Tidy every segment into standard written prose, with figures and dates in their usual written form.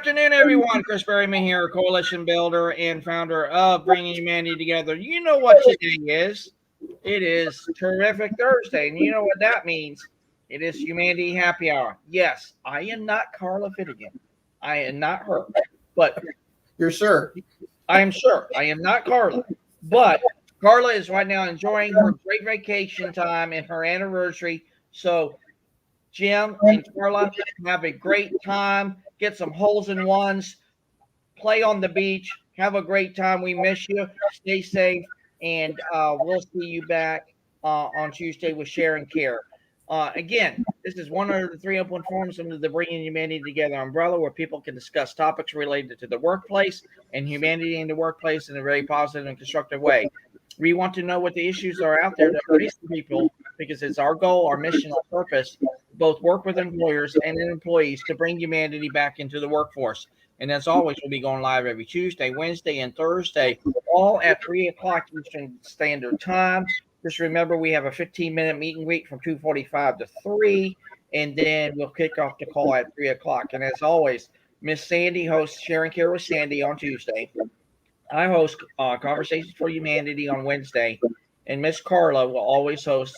afternoon, everyone. Chris Berryman here, coalition builder and founder of Bringing Humanity Together. You know what today is. It is Terrific Thursday, and you know what that means. It is Humanity Happy Hour. Yes, I am not Carla Fedigan. I am not her. But you're sure? I am sure. I am not Carla. But Carla is right now enjoying her great vacation time and her anniversary. So Jim and Carla, have a great time. Get some holes in ones. Play on the beach. Have a great time. We miss you. Stay safe. And we'll see you back on Tuesday with Share and Care. Again, this is one of the three open forums under the Bringing Humanity Together umbrella where people can discuss topics related to the workplace and humanity in the workplace in a very positive and constructive way. We want to know what the issues are out there that are facing people because it's our goal, our mission, our purpose to both work with employers and employees to bring humanity back into the workforce. And as always, we'll be going live every Tuesday, Wednesday, and Thursday, all at 3 o'clock Eastern Standard Time. Just remember, we have a 15-minute meet and greet from 2:45 to 3, and then we'll kick off the call at 3 o'clock. And as always, Miss Sandy hosts Sharing Care with Sandy on Tuesday. I host Conversations for Humanity on Wednesday, and Miss Carla will always host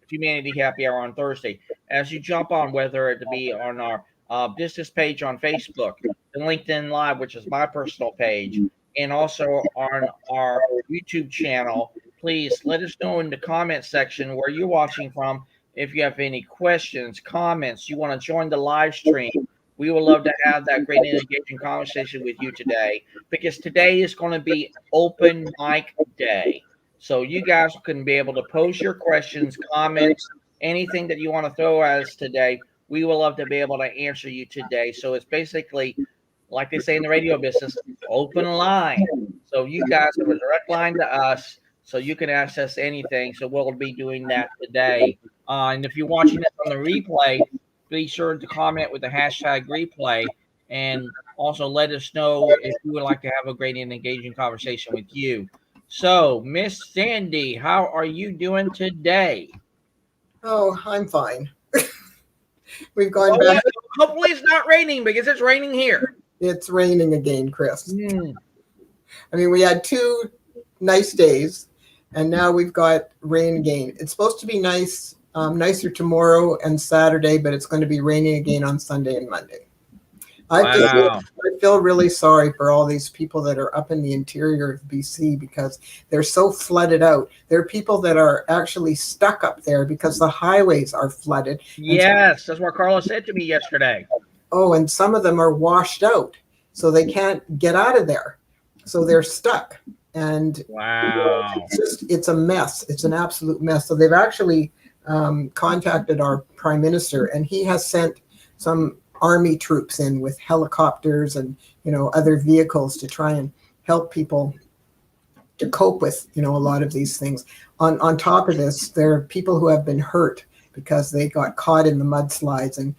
Humanity Happy Hour on Thursday. As you jump on, whether it be on our business page on Facebook, the LinkedIn Live, which is my personal page, and also on our YouTube channel, please let us know in the comment section where you're watching from. If you have any questions, comments, you want to join the live stream, we would love to have that great and engaging conversation with you today, because today is going to be open mic day. So you guys can be able to post your questions, comments, anything that you want to throw at us today. We will love to be able to answer you today. So it's basically, like they say in the radio business, open line. So you guys have a direct line to us, so you can access anything. So we'll be doing that today. And if you're watching this on the replay, be sure to comment with the hashtag replay, and also let us know if you would like to have a great and engaging conversation with you. So, Miss Sandy, how are you doing today? Oh, I'm fine. We've gone back. Hopefully it's not raining, because it's raining here. It's raining again, Chris. I mean, we had 2 nice days, and now we've got rain again. It's supposed to be nice, nicer tomorrow and Saturday, but it's going to be raining again on Sunday and Monday. I feel really sorry for all these people that are up in the interior of BC because they're so flooded out. There are people that are actually stuck up there because the highways are flooded. Yes, that's what Carla said to me yesterday. Oh, and some of them are washed out, so they can't get out of there. So they're stuck. And wow, it's a mess. It's an absolute mess. So they've actually contacted our prime minister, and he has sent some army troops in with helicopters and other vehicles to try and help people to cope with a lot of these things. On top of this, there are people who have been hurt because they got caught in the mudslides, and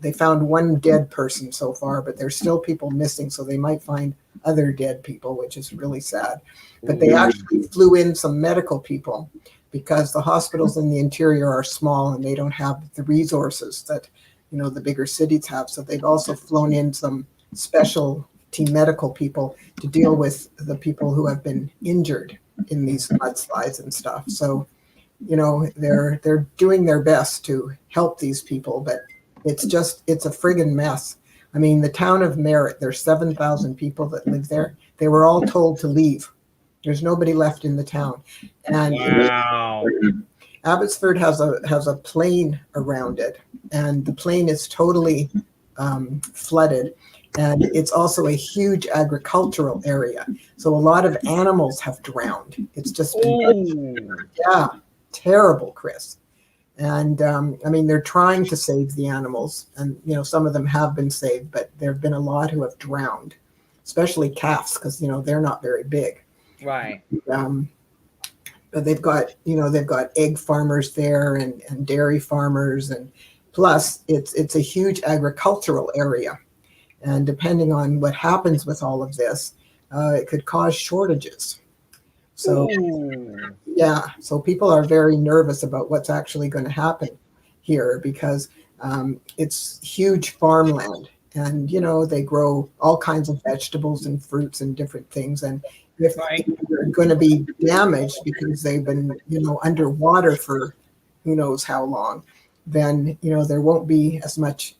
they found one dead person so far, but there's still people missing, so they might find other dead people, which is really sad. But they actually flew in some medical people because the hospitals in the interior are small and they don't have the resources that the bigger cities have. So they've also flown in some specialty medical people to deal with the people who have been injured in these mudslides and stuff. So, they're doing their best to help these people, but it's a friggin' mess. I mean, the town of Merritt, there's 7,000 people that live there. They were all told to leave. There's nobody left in the town. And wow. Abbotsford has a plain around it, and the plain is totally flooded, and it's also a huge agricultural area. So a lot of animals have drowned. It's just terrible, Chris. And I mean, they're trying to save the animals, and some of them have been saved, but there have been a lot who have drowned, especially calves, because they're not very big. Right. But they've got egg farmers there and dairy farmers, and plus it's a huge agricultural area, and depending on what happens with all of this, it could cause shortages. So so people are very nervous about what's actually going to happen here because it's huge farmland, and they grow all kinds of vegetables and fruits and different things. And if Right. they're going to be damaged because they've been underwater for who knows how long, then there won't be as much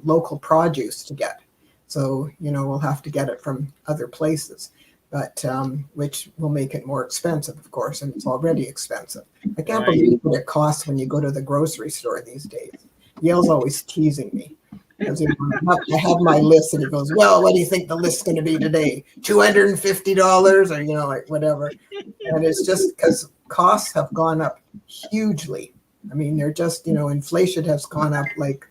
local produce to get. So we'll have to get it from other places, but which will make it more expensive, of course, and it's already expensive. I can't believe what it costs when you go to the grocery store these days. Yale's always teasing me. Because I have my list, and he goes, "Well, what do you think the list's going to be today? $250, or like whatever." And it's just because costs have gone up hugely. I mean, they're just inflation has gone up like,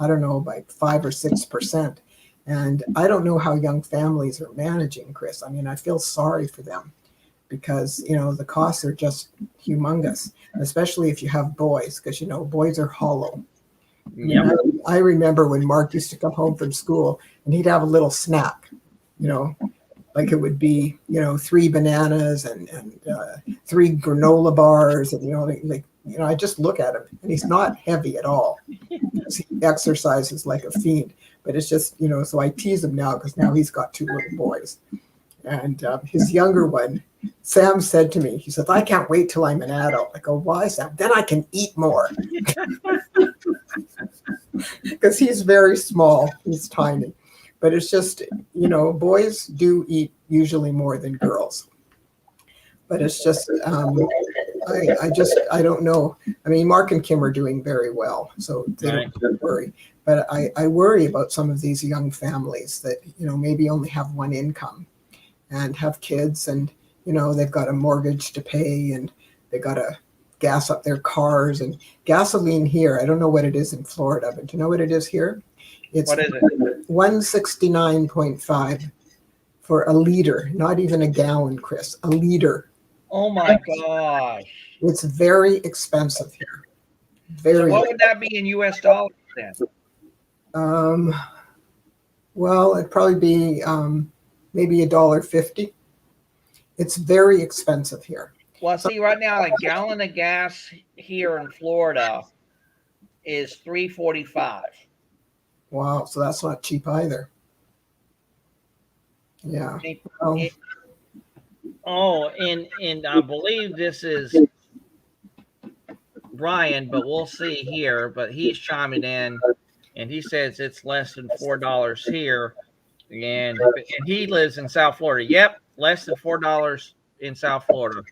I don't know, by 5 or 6%, and I don't know how young families are managing, Chris. I mean, I feel sorry for them because the costs are just humongous, especially if you have boys, because boys are hollow. Yeah. I remember when Mark used to come home from school and he'd have a little snack, like it would be, 3 bananas and 3 granola bars. And, I just look at him and he's not heavy at all. He exercises like a fiend, but it's just, so I tease him now because now he's got 2 little boys. And his younger one, Sam, said to me, he said, "I can't wait till I'm an adult." I go, "Why, Sam?" "Then I can eat more." Because he's very small, he's tiny. But it's just, boys do eat usually more than girls. But it's just, I don't know. I mean, Mark and Kim are doing very well, so they don't worry. But I worry about some of these young families that, maybe only have one income and have kids, and, they've got a mortgage to pay, and they got to gas up their cars. And gasoline here, I don't know what it is in Florida, but do you know what it is here? It's What is it? 169.5 for a liter, not even a gallon, Chris, a liter. Oh my gosh. It's very expensive here. So Very. what would that be in US dollars then? Well, it'd probably be maybe $1.50. It's very expensive here. Well, see, right now a gallon of gas here in Florida is $3.45. Wow, so that's not cheap either. Yeah. And I believe this is Brian, but we'll see here. But he's chiming in, and he says it's less than $4 here, and he lives in South Florida. Yep, less than $4 in South Florida.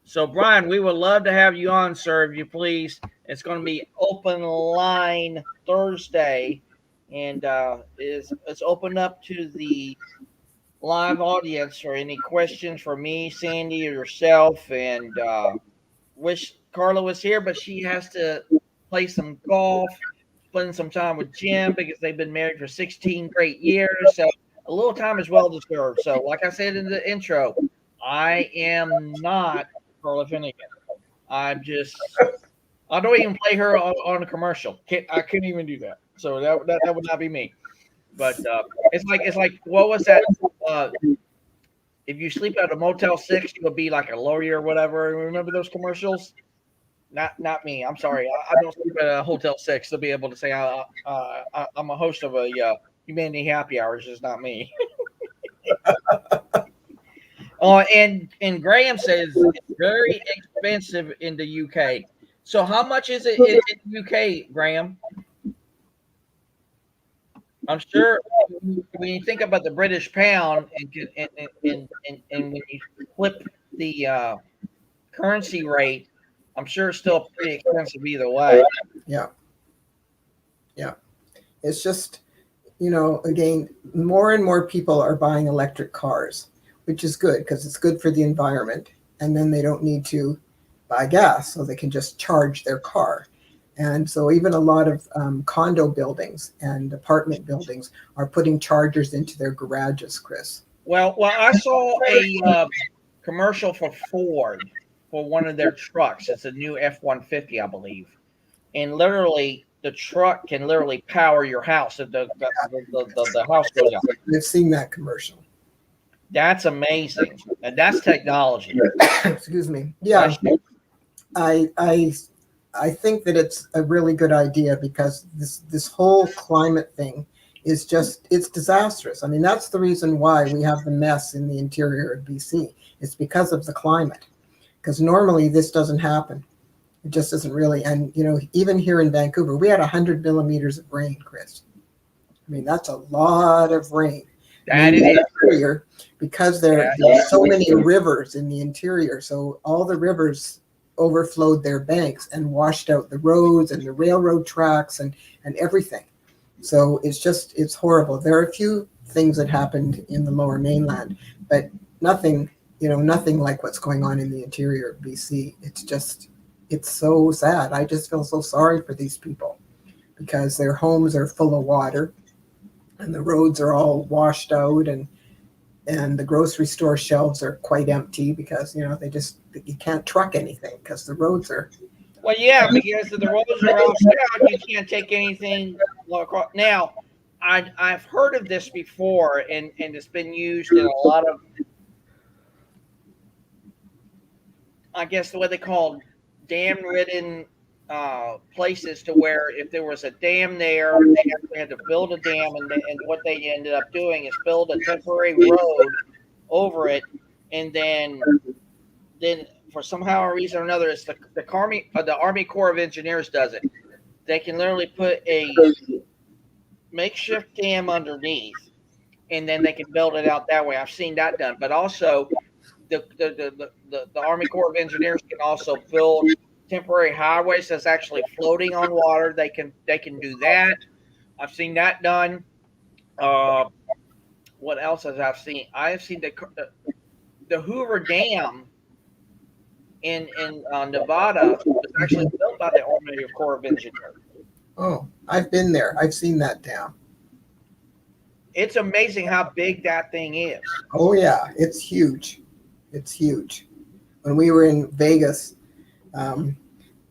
So, Brian, we would love to have you on, sir, if you please. It's going to be open line Thursday, and it's open up to the live audience for any questions for me, Sandy, or yourself. And wish Carla was here, but she has to play some golf, spend some time with Jim because they've been married for 16 great years. So a little time is well deserved. So, like I said in the intro, I am not Carla Fedigan. I don't even play her on a commercial. I couldn't even do that. So that would not be me. But it's like what was that? If you sleep at a Motel 6, you'll be like a lawyer or whatever. Remember those commercials? Not me. I'm sorry. I don't sleep at a Hotel 6 to be able to say I'm a host of a Humanity Happy Hour. It's just not me. And Graham says it's very expensive in the UK. So how much is it in the UK, Graham? I'm sure when you think about the British pound and when you flip the currency rate, I'm sure it's still pretty expensive either way. Yeah. It's just, again, more and more people are buying electric cars, which is good because it's good for the environment. And then they don't need to buy gas, so they can just charge their car. And so even a lot of condo buildings and apartment buildings are putting chargers into their garages, Chris. Well, I saw a commercial for Ford for one of their trucks. It's a new F-150, I believe. And literally, the truck can literally power your house if the house goes out. I've seen that commercial. That's amazing. And that's technology. Excuse me. Yeah. I think that it's a really good idea because this whole climate thing is just, it's disastrous. I mean, that's the reason why we have the mess in the interior of BC. It's because of the climate. Because normally this doesn't happen. It just doesn't really. And, you know, even here in Vancouver, we had 100 millimeters of rain, Chris. I mean, that's a lot of rain. That it is. Interior, because there's so many rivers in the interior. So all the rivers overflowed their banks and washed out the roads and the railroad tracks and everything. So it's horrible. There are a few things that happened in the Lower Mainland, but nothing like what's going on in the interior of BC. It's so sad. I just feel so sorry for these people because their homes are full of water and the roads are all washed out and the grocery store shelves are quite empty because, you know, you can't truck anything because the roads are. Well, yeah, because the roads are all out, you can't take anything across. Now, I've heard of this before, and it's been used in a lot of, I guess, what they call dam-ridden places, to where if there was a dam there, they had to build a dam, and what they ended up doing is build a temporary road over it, and then for somehow or reason or another, it's the Army Corps of Engineers does it. They can literally put a makeshift dam underneath, and then they can build it out that way. I've seen that done, but also the Army Corps of Engineers can also build temporary highways that's actually floating on water. They can do that. I've seen that done. What else have I seen? I have seen the Hoover Dam in Nevada was actually built by the Army Corps of Engineers. Oh, I've been there. I've seen that dam. It's amazing how big that thing is. Oh yeah, it's huge. It's huge. When we were in Vegas,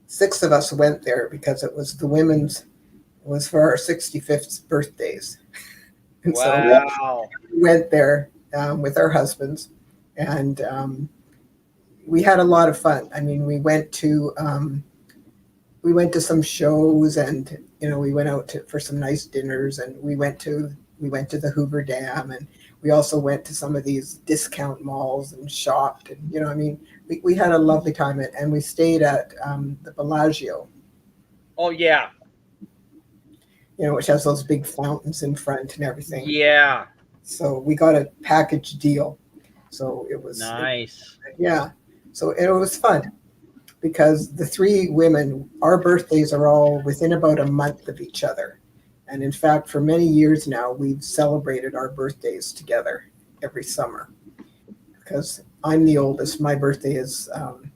6 of us went there because it was it was for our 65th birthdays. And wow. So we went there with our husbands, and we had a lot of fun. I mean, we went to some shows, and, you know, we went out for some nice dinners, and we went to the Hoover Dam, and we also went to some of these discount malls and shopped, and, you know, I mean, we had a lovely time, and we stayed at the Bellagio. Oh yeah. You know, which has those big fountains in front and everything. Yeah. So we got a package deal. So it was nice. Yeah. So it was fun because the 3 women, our birthdays are all within about a month of each other. And in fact, for many years now, we've celebrated our birthdays together every summer. Because I'm the oldest, my birthday is on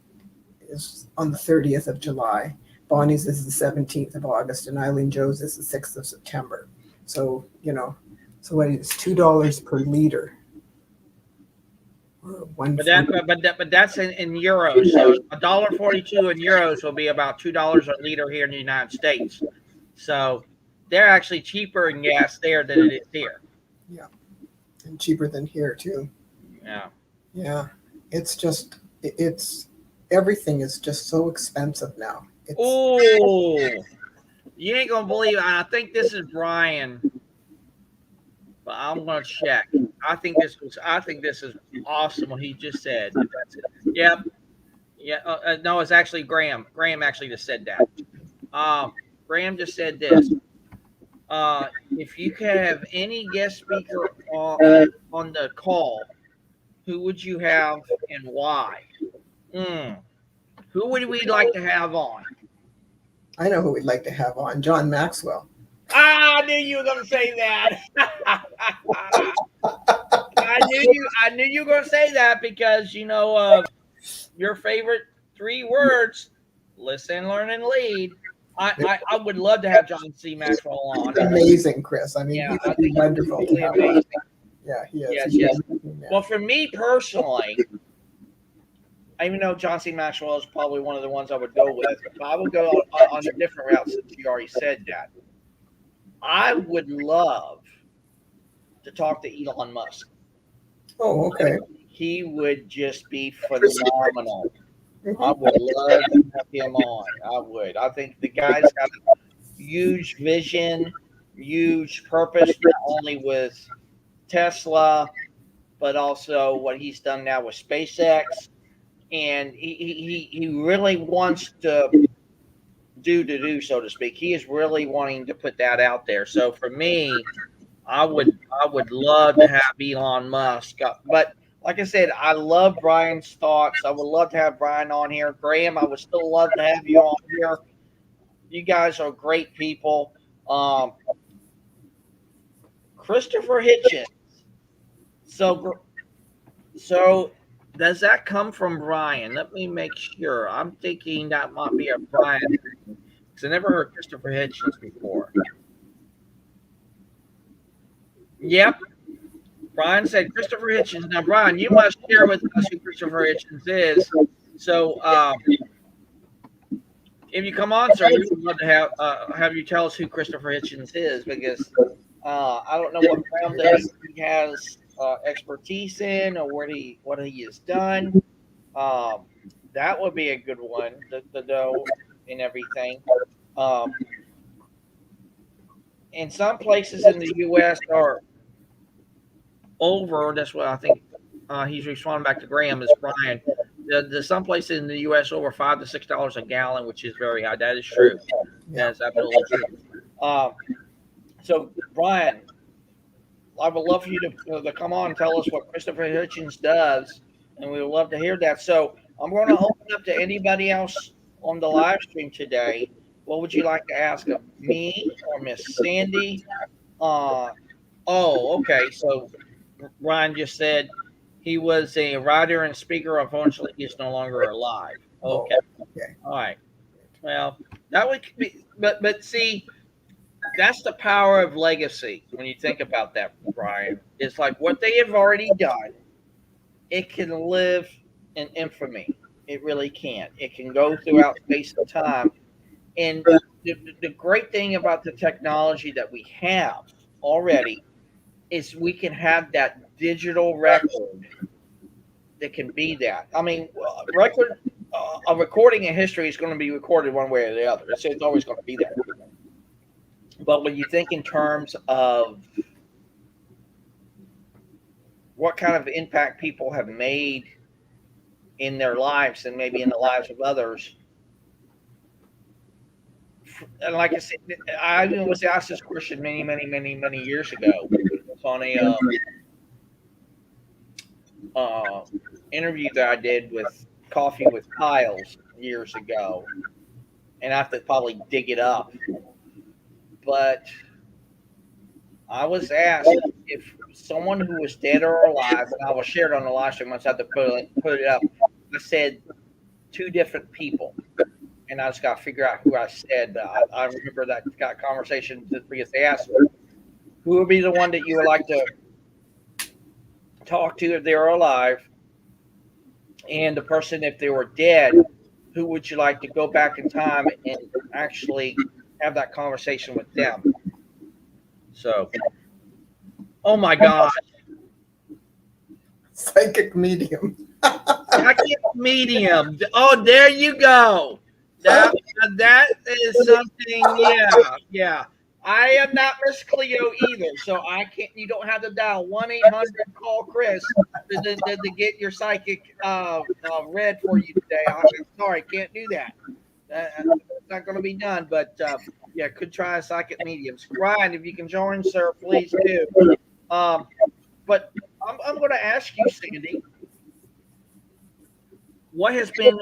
the 30th of July. Bonnie's is the 17th of August, and Eileen Joe's is the 6th of September. So, you know, so what is $2 per liter? But that's in euros. So $1.42 in euros will be about $2 a liter here in the United States. So they're actually cheaper in gas there than it is here. Yeah, and cheaper than here too. Yeah. Yeah, it's everything is just so expensive now. Oh, you ain't gonna believe it. I think this is Brian, but I'm gonna check. I think this is awesome what he just said. That's it. Yep. Yeah. No, it's actually Graham. Graham actually just said that. Graham just said this. If you could have any guest speaker on the call, who would you have and why? Who would we like to have on? I know who we'd like to have on. John Maxwell. I knew you were going to say that. I knew you were going to say that because, you know, your favorite 3 words: listen, learn, and lead. I would love to have John C. Maxwell on. Amazing, Chris. I mean, yeah, he's wonderful. Really amazing. Yeah, he is. Yes. Well, for me personally, even though John C. Maxwell is probably one of the ones I would go with, but I would go on a different route since you already said that. I would love to talk to Elon Musk. Oh, okay. He would just be phenomenal. I would love to have him on. I would. I think the guy's got a huge vision. huge purpose, not only with Tesla, but also what he's done now with SpaceX. And he really wants to do, so to speak. He is really wanting to put that out there. So for me, I would love to have Elon Musk. But like I said, I love Brian's thoughts. I would love to have Brian on here. Graham, I would still love to have you on here. You guys are great people. Um, Christopher Hitchens. So does that come from Brian? Let me make sure. I'm thinking that might be a Brian thing because I never heard Christopher Hitchens before. Yep, Brian said Christopher Hitchens. Now, Brian, you must share with us who Christopher Hitchens is. So, if you come on, sir, we would love to have you tell us who Christopher Hitchens is because I don't know what realm that he has expertise in or what he has done. That would be a good one to know and everything. Um, and some places in the U.S. are over. That's what I think he's responding back to Graham is Brian. There's some places in the U.S. over $5 to $6 a gallon, which is very high. That is true. That's absolutely true. So, Brian, I would love for you to come on and tell us what Christopher Hitchens does, and we would love to hear that. So, I'm going to open up to anybody else on the live stream today. What would you like to ask of me or Miss Sandy? Okay. So, Ryan just said he was a writer and speaker. Unfortunately, he's no longer alive. Okay. All right. Well, that would be, but see, that's the power of legacy. When you think about that, Brian, it's like what they have already done. It can live in infamy. It really can. It can go throughout space and time. And the great thing about the technology that we have already is we can have that digital record that can be that. I mean, a recording in history is going to be recorded one way or the other. It's always going to be there. But when you think in terms of what kind of impact people have made in their lives and maybe in the lives of others, and like I said, I was asked this question many, many, many, many years ago. It was on a interview that I did with Coffee with Piles years ago, and I have to probably dig it up. But I was asked if someone who was dead or alive, and I will share it on the live stream once I have to put it up. I said two different people, and I just got to figure out who I said. I remember that conversation because they asked who would be the one that you would like to talk to if they were alive, and the person if they were dead, who would you like to go back in time and actually have that conversation with them? So, oh my gosh. Psychic medium. Psychic medium. Oh, there you go. That is something. Yeah. I am not Miss Cleo either, so I can't. You don't have to dial 1-800 call Chris to get your psychic read for you today. I'm sorry, can't do that. It's not going to be done. But yeah, could try a psychic mediums. Ryan, if you can join, sir, please do. But I'm going to ask you, Sandy, what has been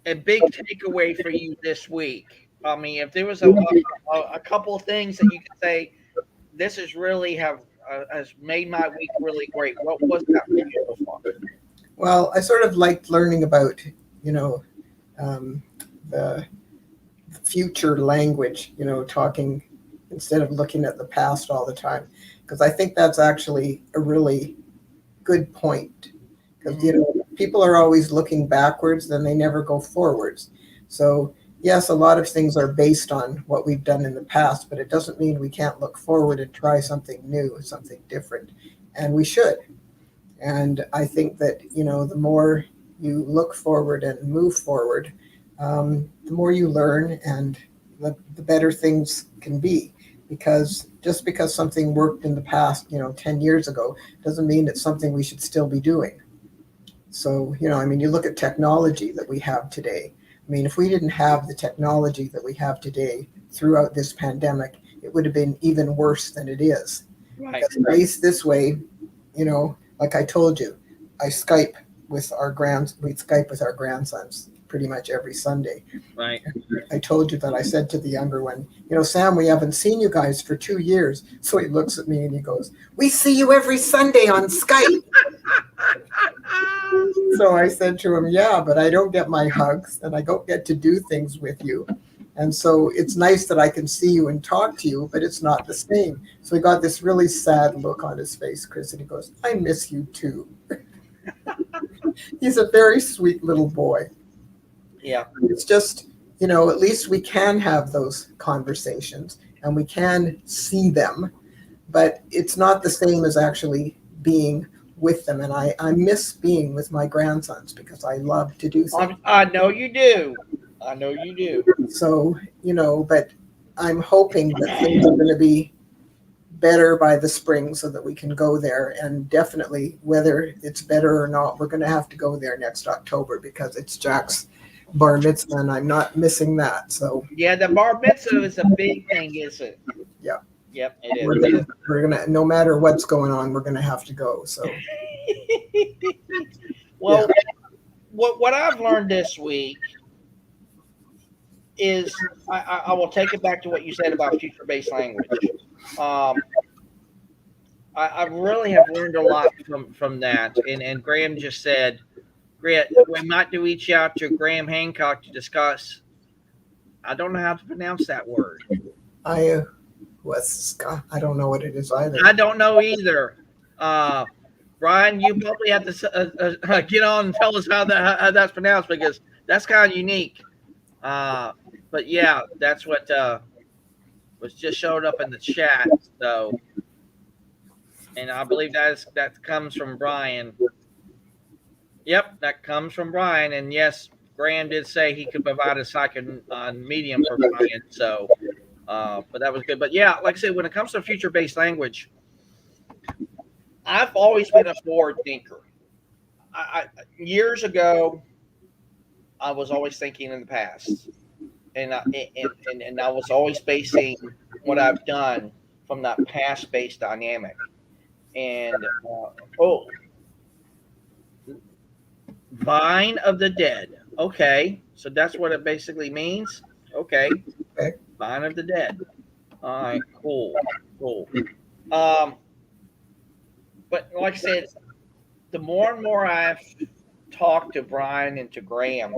a big takeaway for you this week? I mean, if there was a couple of things that you could say, this is really has made my week really great. What was that for you so far? Well, I sort of liked learning about, the future language, talking instead of looking at the past all the time, because I think that's actually a really good point. Because people are always looking backwards, then they never go forwards. So yes, a lot of things are based on what we've done in the past, but it doesn't mean we can't look forward and try something new, something different, and we should. And I think that the more you look forward and move forward, the more you learn, and the better things can be. Because just because something worked in the past, 10 years ago, doesn't mean it's something we should still be doing. So, you look at technology that we have today. I mean, if we didn't have the technology that we have today throughout this pandemic, it would have been even worse than it is. Right. Because based this way, like I told you, we Skype with our grandsons pretty much every Sunday. Right. I told you that I said to the younger one, Sam, we haven't seen you guys for 2 years. So he looks at me and he goes, we see you every Sunday on Skype. So I said to him, yeah, but I don't get my hugs and I don't get to do things with you. And so it's nice that I can see you and talk to you, but it's not the same. So he got this really sad look on his face, Chris, and he goes, I miss you too. He's a very sweet little boy. Yeah. It's just, at least we can have those conversations and we can see them, but it's not the same as actually being with them. And I miss being with my grandsons because I love to do things. I know you do. I know you do. So, but I'm hoping that things are going to be better by the spring so that we can go there. And definitely, whether it's better or not, we're going to have to go there next October because it's Jack's bar mitzvah and I'm not missing that. So yeah, the bar mitzvah is a big thing, isn't it? Yeah. Yep, it is. We're gonna, no matter what's going on, we're gonna have to go. So well, what I've learned this week is I will take it back to what you said about future-based language. I really have learned a lot from that. And Graham just said, we might do reach out to Graham Hancock to discuss. I don't know how to pronounce that word. I don't know what it is either. I don't know either. Brian, you probably have to get on and tell us how that's pronounced because that's kind of unique. But yeah, that's what was just showed up in the chat. So, and I believe that comes from Brian. Yep, that comes from Brian. And yes, Graham did say he could provide a second medium for Brian. So, but that was good. But yeah, like I said, when it comes to future-based language, I've always been a forward thinker. Years ago, I was always thinking in the past, and I was always basing what I've done from that past-based dynamic. And Vine of the Dead. Okay, so that's what it basically means. Okay. Vine of the Dead. All right, cool. But like I said, the more and more I've talked to Brian and to Graham,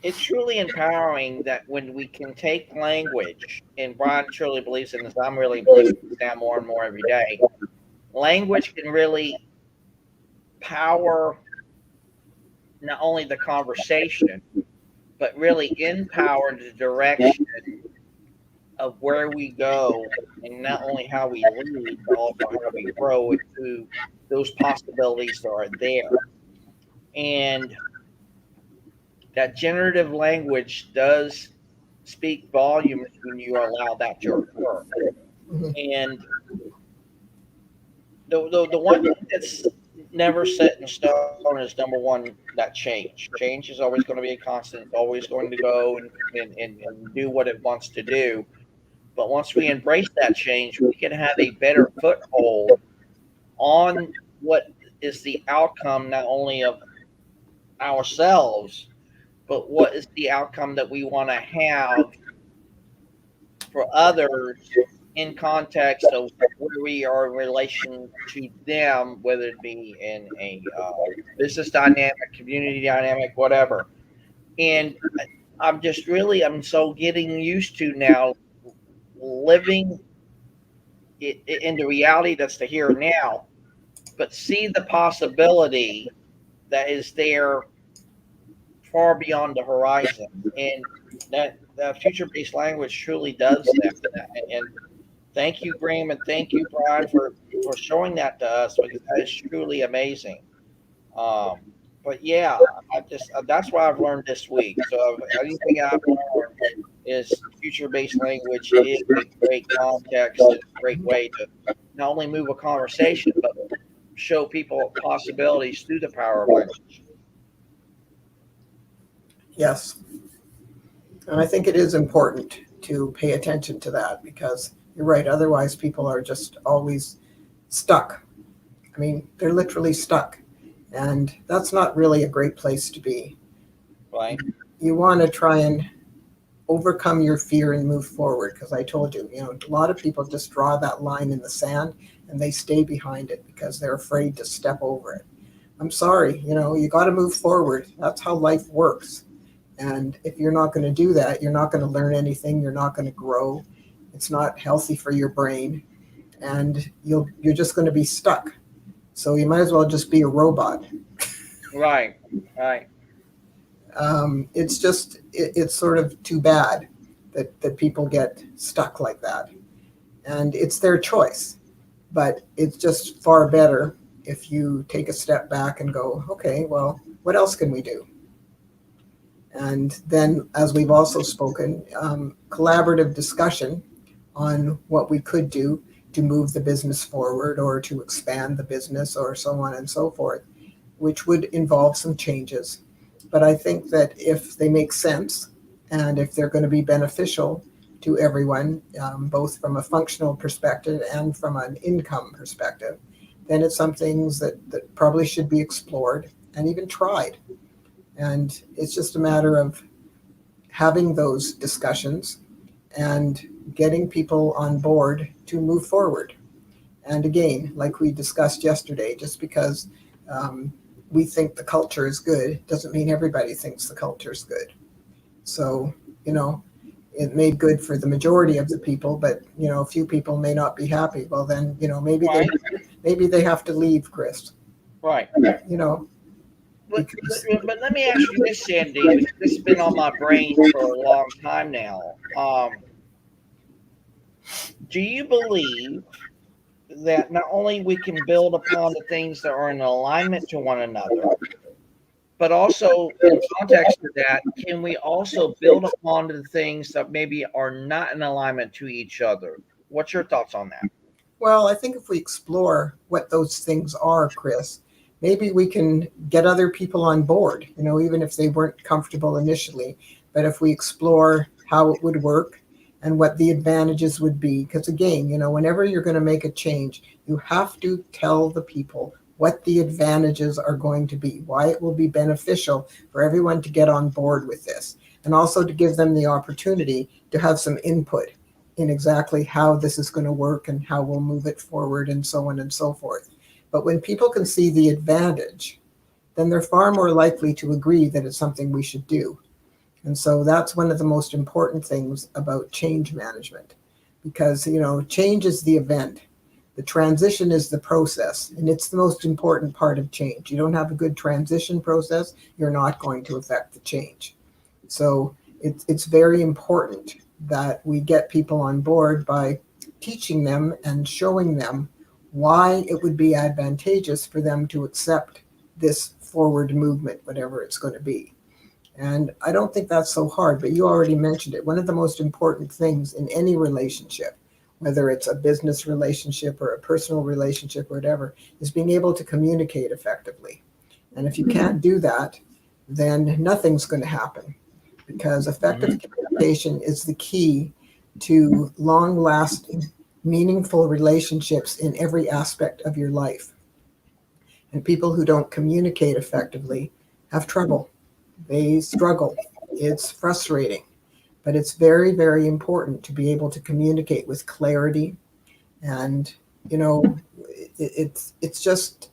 it's truly empowering that when we can take language, and Brian truly believes in this, I'm really believing this now more and more every day, language can really power not only the conversation, but really empower the direction of where we go, and not only how we lead, but also how we grow into those possibilities that are there. And that generative language does speak volumes when you allow that to occur. Mm-hmm. And the one thing that's never set in stone is, number one, that change. Change is always going to be a constant. It's always going to go and do what it wants to do. But once we embrace that change, we can have a better foothold on what is the outcome not only of ourselves, but what is the outcome that we want to have for others in context of where we are in relation to them, whether it be in a business dynamic, community dynamic, whatever. And I'm so getting used to now living it in the reality that's the here and now, but see the possibility that is there far beyond the horizon. And that future-based language truly does that. And thank you, Graham, and thank you, Brian, for showing that to us, because that is truly amazing. But yeah, that's what I've learned this week. So anything I've learned is future-based language is a great context and a great way to not only move a conversation, but show people possibilities through the power of language. Yes. And I think it is important to pay attention to that because you're right. Otherwise, people are just always stuck. I mean, they're literally stuck. And that's not really a great place to be. Right. You want to try and overcome your fear and move forward because I told you, a lot of people just draw that line in the sand and they stay behind it because they're afraid to step over it. I'm sorry, you got to move forward. That's how life works. And if you're not going to do that, you're not going to learn anything. You're not going to grow. It's not healthy for your brain. And you're just going to be stuck. So you might as well just be a robot. Right. Right. It's just, it's sort of too bad that people get stuck like that. And it's their choice. But it's just far better if you take a step back and go, okay, well, what else can we do? And then, as we've also spoken, collaborative discussion on what we could do to move the business forward or to expand the business or so on and so forth, which would involve some changes. But I think that if they make sense and if they're going to be beneficial to everyone, both from a functional perspective and from an income perspective, then it's some things that probably should be explored and even tried. And it's just a matter of having those discussions and getting people on board to move forward. And again, like we discussed yesterday, just because we think the culture is good doesn't mean everybody thinks the culture is good. So, it made good for the majority of the people, but a few people may not be happy. Well, then maybe Right. maybe they have to leave, Chris. Right. But, Because, but let me ask you this, Sandy, because this has been on my brain for a long time now. Do you believe that not only we can build upon the things that are in alignment to one another, but also in context to that, can we also build upon the things that maybe are not in alignment to each other? What's your thoughts on that? well, I think if we explore what those things are, Chris, maybe we can get other people on board, even if they weren't comfortable initially. But if we explore how it would work and what the advantages would be, because again, whenever you're going to make a change, you have to tell the people what the advantages are going to be, why it will be beneficial for everyone to get on board with this, and also to give them the opportunity to have some input in exactly how this is going to work and how we'll move it forward and so on and so forth. But when people can see the advantage, then they're far more likely to agree that it's something we should do. And so that's one of the most important things about change management, because, change is the event. The transition is the process, and it's the most important part of change. You don't have a good transition process, you're not going to affect the change. So it's very important that we get people on board by teaching them and showing them why it would be advantageous for them to accept this forward movement, whatever it's going to be. And I don't think that's so hard, but you already mentioned it. One of the most important things in any relationship, whether it's a business relationship or a personal relationship or whatever, is being able to communicate effectively. And if you can't do that, then nothing's going to happen, because effective communication is the key to long-lasting, meaningful relationships in every aspect of your life. And people who don't communicate effectively have trouble. They struggle. It's frustrating. But it's very, very important to be able to communicate with clarity. And, it's just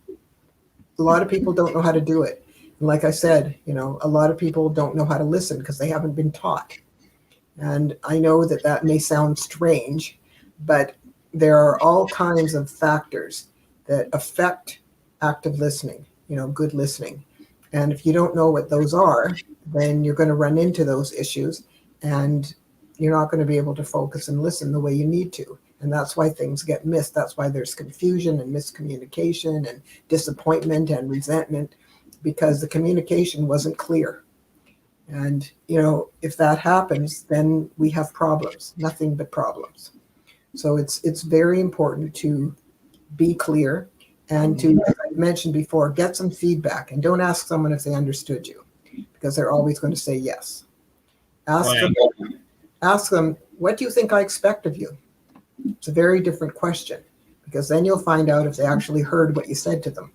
a lot of people don't know how to do it. And like I said, a lot of people don't know how to listen because they haven't been taught. And I know that may sound strange, but there are all kinds of factors that affect active listening, good listening. And if you don't know what those are, then you're going to run into those issues and you're not going to be able to focus and listen the way you need to. And that's why things get missed. That's why there's confusion and miscommunication and disappointment and resentment, because the communication wasn't clear. And, if that happens, then we have problems, nothing but problems. So it's very important to be clear and to, as I mentioned before, get some feedback, and don't ask someone if they understood you, because they're always going to say yes. Ask them, what do you think I expect of you? It's a very different question, because then you'll find out if they actually heard what you said to them.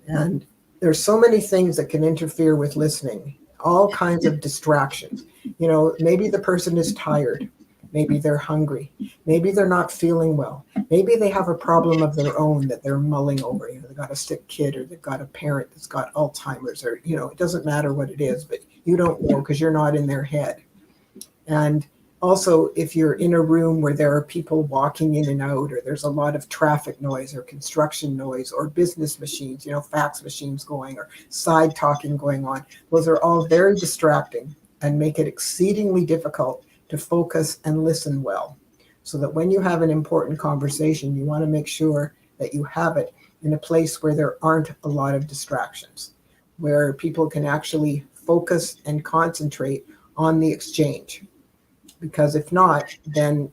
And there's so many things that can interfere with listening, all kinds of distractions. Maybe the person is tired. Maybe they're hungry. Maybe they're not feeling well. Maybe they have a problem of their own that they're mulling over. They've got a sick kid, or they've got a parent that's got Alzheimer's, or, it doesn't matter what it is, but you don't know because you're not in their head. And also, if you're in a room where there are people walking in and out, or there's a lot of traffic noise or construction noise or business machines, fax machines going, or side talking going on, those are all very distracting and make it exceedingly difficult to focus and listen well. So that when you have an important conversation, you want to make sure that you have it in a place where there aren't a lot of distractions, where people can actually focus and concentrate on the exchange. Because if not, then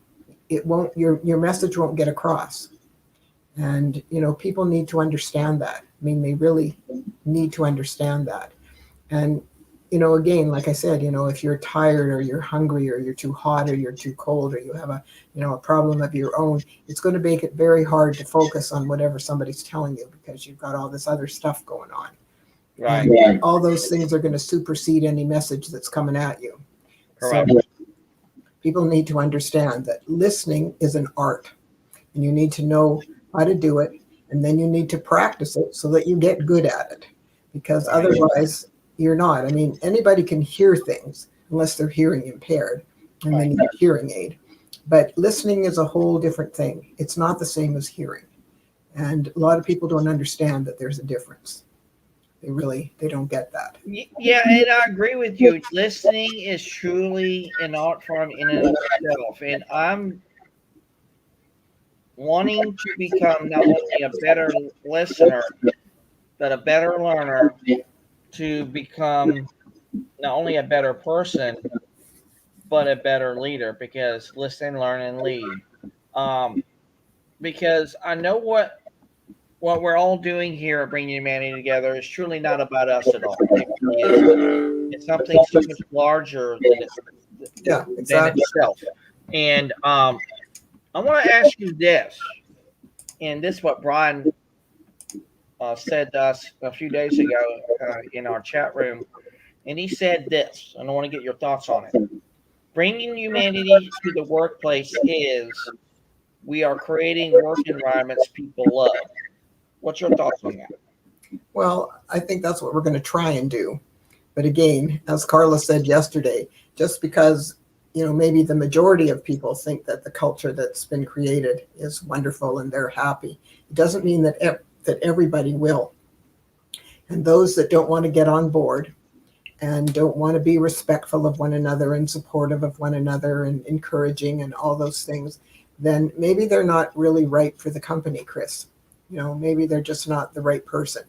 your message won't get across. And, people need to understand that. They really need to understand that. And, again, like I said, if you're tired, or you're hungry, or you're too hot, or you're too cold, or you have a problem of your own, it's going to make it very hard to focus on whatever somebody's telling you, because you've got all this other stuff going on. Right. And all those things are going to supersede any message that's coming at you. Correct. So people need to understand that listening is an art, and you need to know how to do it, and then you need to practice it so that you get good at it, because otherwise you're not. Anybody can hear things unless they're hearing impaired, and they need a hearing aid. But listening is a whole different thing. It's not the same as hearing. And a lot of people don't understand that there's a difference. They don't get that. Yeah, and I agree with you. Listening is truly an art form in and of itself. And I'm wanting to become not only a better listener, but a better learner, to become not only a better person, but a better leader, because listen, learn, and lead. Because I know what we're all doing here at Bringing Humanity Together is truly not about us at all. It's something so much larger than itself. And I want to ask you this, and this is what Brian said to us a few days ago in our chat room. And he said this, and I want to get your thoughts on it. Bringing humanity to the workplace is, we are creating work environments people love. What's your thoughts on that? Well, I think that's what we're going to try and do. But again, as Carla said yesterday, just because, maybe the majority of people think that the culture that's been created is wonderful and they're happy, it doesn't mean that everybody will. And those that don't want to get on board and don't want to be respectful of one another and supportive of one another and encouraging and all those things, then maybe they're not really right for the company, Chris. Maybe they're just not the right person.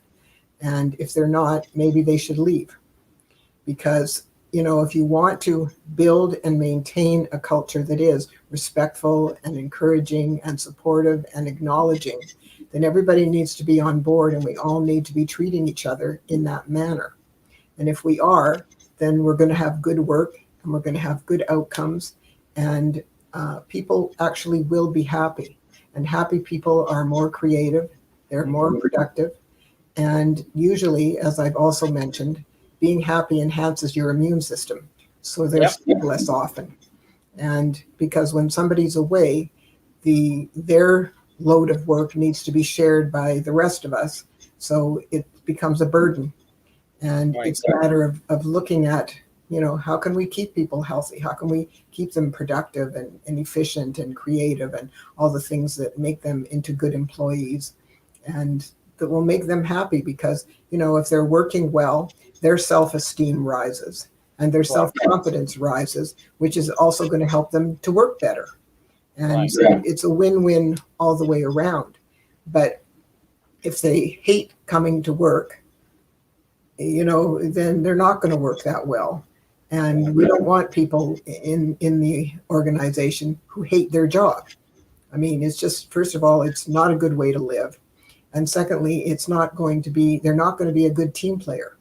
And if they're not, maybe they should leave. Because, if you want to build and maintain a culture that is respectful and encouraging and supportive and acknowledging, then everybody needs to be on board, and we all need to be treating each other in that manner. And if we are, then we're going to have good work, and we're going to have good outcomes, and people actually will be happy. And happy people are more creative, they're more productive, and usually, as I've also mentioned, being happy enhances your immune system, so they're sick less often. And because when somebody's away, their load of work needs to be shared by the rest of us, so it becomes a burden. And it's a matter of looking at, how can we keep people healthy? How can we keep them productive and efficient and creative and all the things that make them into good employees and that will make them happy? Because, if they're working well, their self-esteem rises and their self-confidence rises, which is also going to help them to work better. And so it's a win-win all the way around. But if they hate coming to work, then they're not going to work that well. And we don't want people in the organization who hate their job. I mean, it's just, first of all, it's not a good way to live. And secondly, they're not going to be a good team player.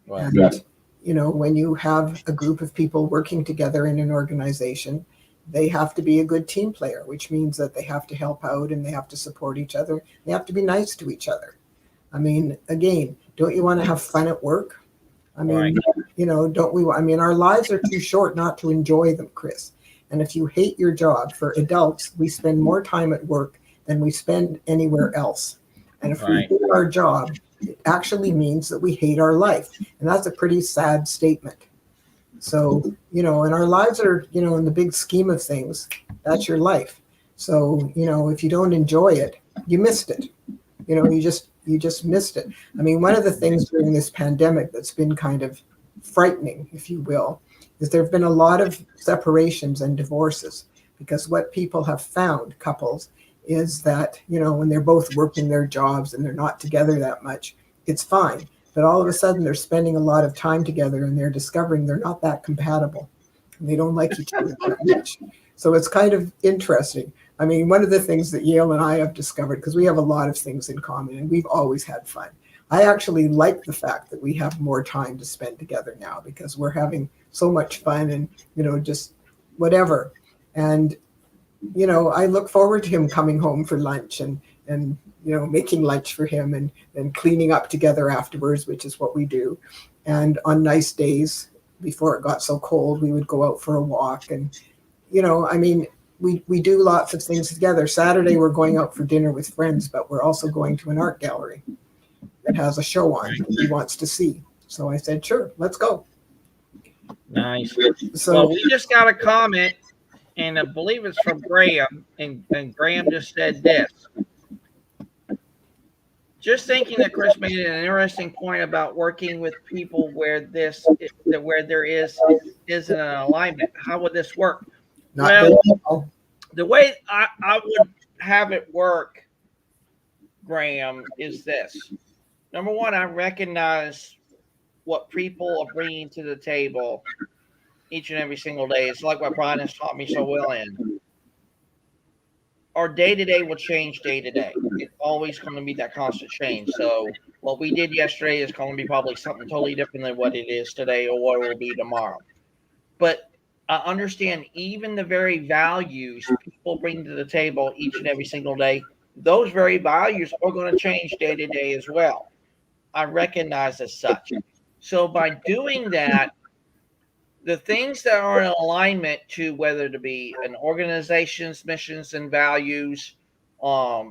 Right. And, when you have a group of people working together in an organization, they have to be a good team player, which means that they have to help out and they have to support each other. They have to be nice to each other. I mean, again, don't you want to have fun at work? I mean, Right. don't we? I mean, our lives are too short not to enjoy them, Chris. And if you hate your job, for adults, we spend more time at work than we spend anywhere else. And if we Right. hate our job, it actually means that we hate our life. And that's a pretty sad statement. So, and our lives are, in the big scheme of things, that's your life. So, if you don't enjoy it, you missed it. You just missed it. I mean, one of the things during this pandemic that's been kind of frightening, if you will, is there have been a lot of separations and divorces, because what people have found, couples, is that, when they're both working their jobs and they're not together that much, it's fine. But all of a sudden they're spending a lot of time together and they're discovering they're not that compatible. And they don't like each other that much. So it's kind of interesting. I mean, one of the things that Yale and I have discovered, because we have a lot of things in common and we've always had fun. I actually like the fact that we have more time to spend together now, because we're having so much fun and, just whatever. And, I look forward to him coming home for lunch and making lunch for him and cleaning up together afterwards, which is what we do. And on nice days, before it got so cold, we would go out for a walk. And, I mean, we do lots of things together. Saturday, we're going out for dinner with friends, but we're also going to an art gallery that has a show on that he wants to see. So I said, sure, let's go. Nice. So well, we just got a comment, and I believe it's from Graham, and Graham just said this. Just thinking that Chris made an interesting point about working with people where there isn't an alignment. How would this work? Well, the way I would have it work, Graham, is this. Number one, I recognize what people are bringing to the table each and every single day. It's like what Brian has taught me so well in. Our day-to-day will change day to day. It's always going to be that constant change. So what we did yesterday is going to be probably something totally different than what it is today or what it will be tomorrow. But I understand even the very values people bring to the table each and every single day, those very values are going to change day to day as well. I recognize as such. So by doing that, the things that are in alignment to whether to be an organization's missions and values,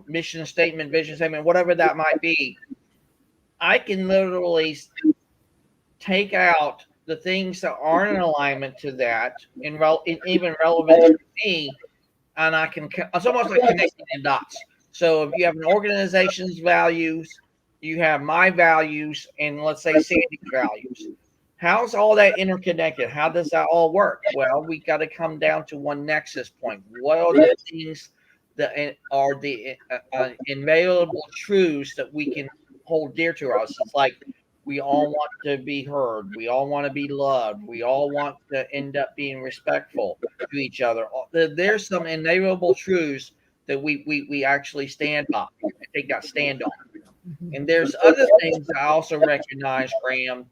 mission statement, vision statement, whatever that might be, I can literally take out the things that aren't in alignment to that and even relevant to me, and it's almost like connecting the dots. So if you have an organization's values, you have my values, and let's say Sandy's values. How's all that interconnected? How does that all work? Well, we got to come down to one nexus point. What are the things that are the invaluable truths that we can hold dear to us? It's like we all want to be heard. We all want to be loved. We all want to end up being respectful to each other. There's some inalienable truths that we actually stand by and take that stand on. And there's other things I also recognize, Graham,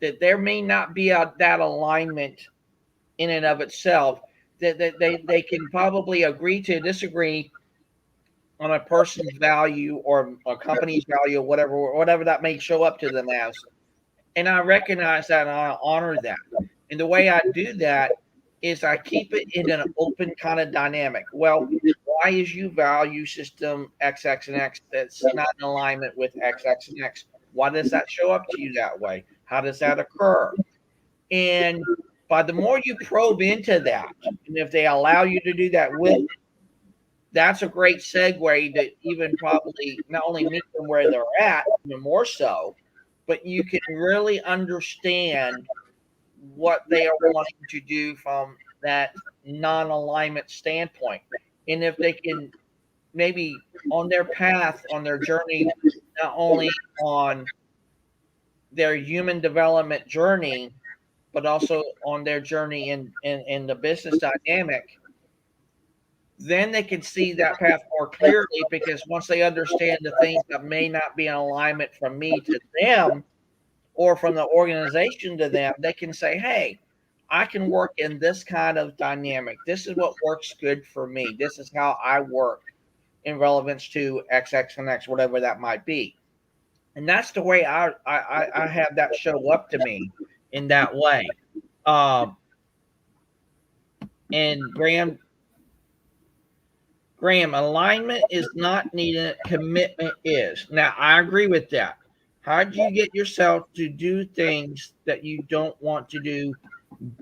that there may not be that alignment in and of itself, that they can probably agree to disagree on a person's value or a company's value or whatever that may show up to them as. And I recognize that and I honor that. And the way I do that is I keep it in an open kind of dynamic. Well, why is you value system X, X, and X that's not in alignment with X, X, and X? Why does that show up to you that way? How does that occur? And by the more you probe into that, and if they allow you to do that with, that's a great segue to even probably not only meet them where they're at, even more so, but you can really understand what they are wanting to do from that non-alignment standpoint. And if they can maybe on their path, on their journey, not only on their human development journey, but also on their journey in the business dynamic, then they can see that path more clearly, because once they understand the things that may not be in alignment from me to them or from the organization to them, they can say, hey, I can work in this kind of dynamic. This is what works good for me. This is how I work in relevance to X, X, and X, whatever that might be. And that's the way I have that show up to me in that way. Um, and Graham, alignment is not needed, commitment is. Now, I agree with that. How do you get yourself to do things that you don't want to do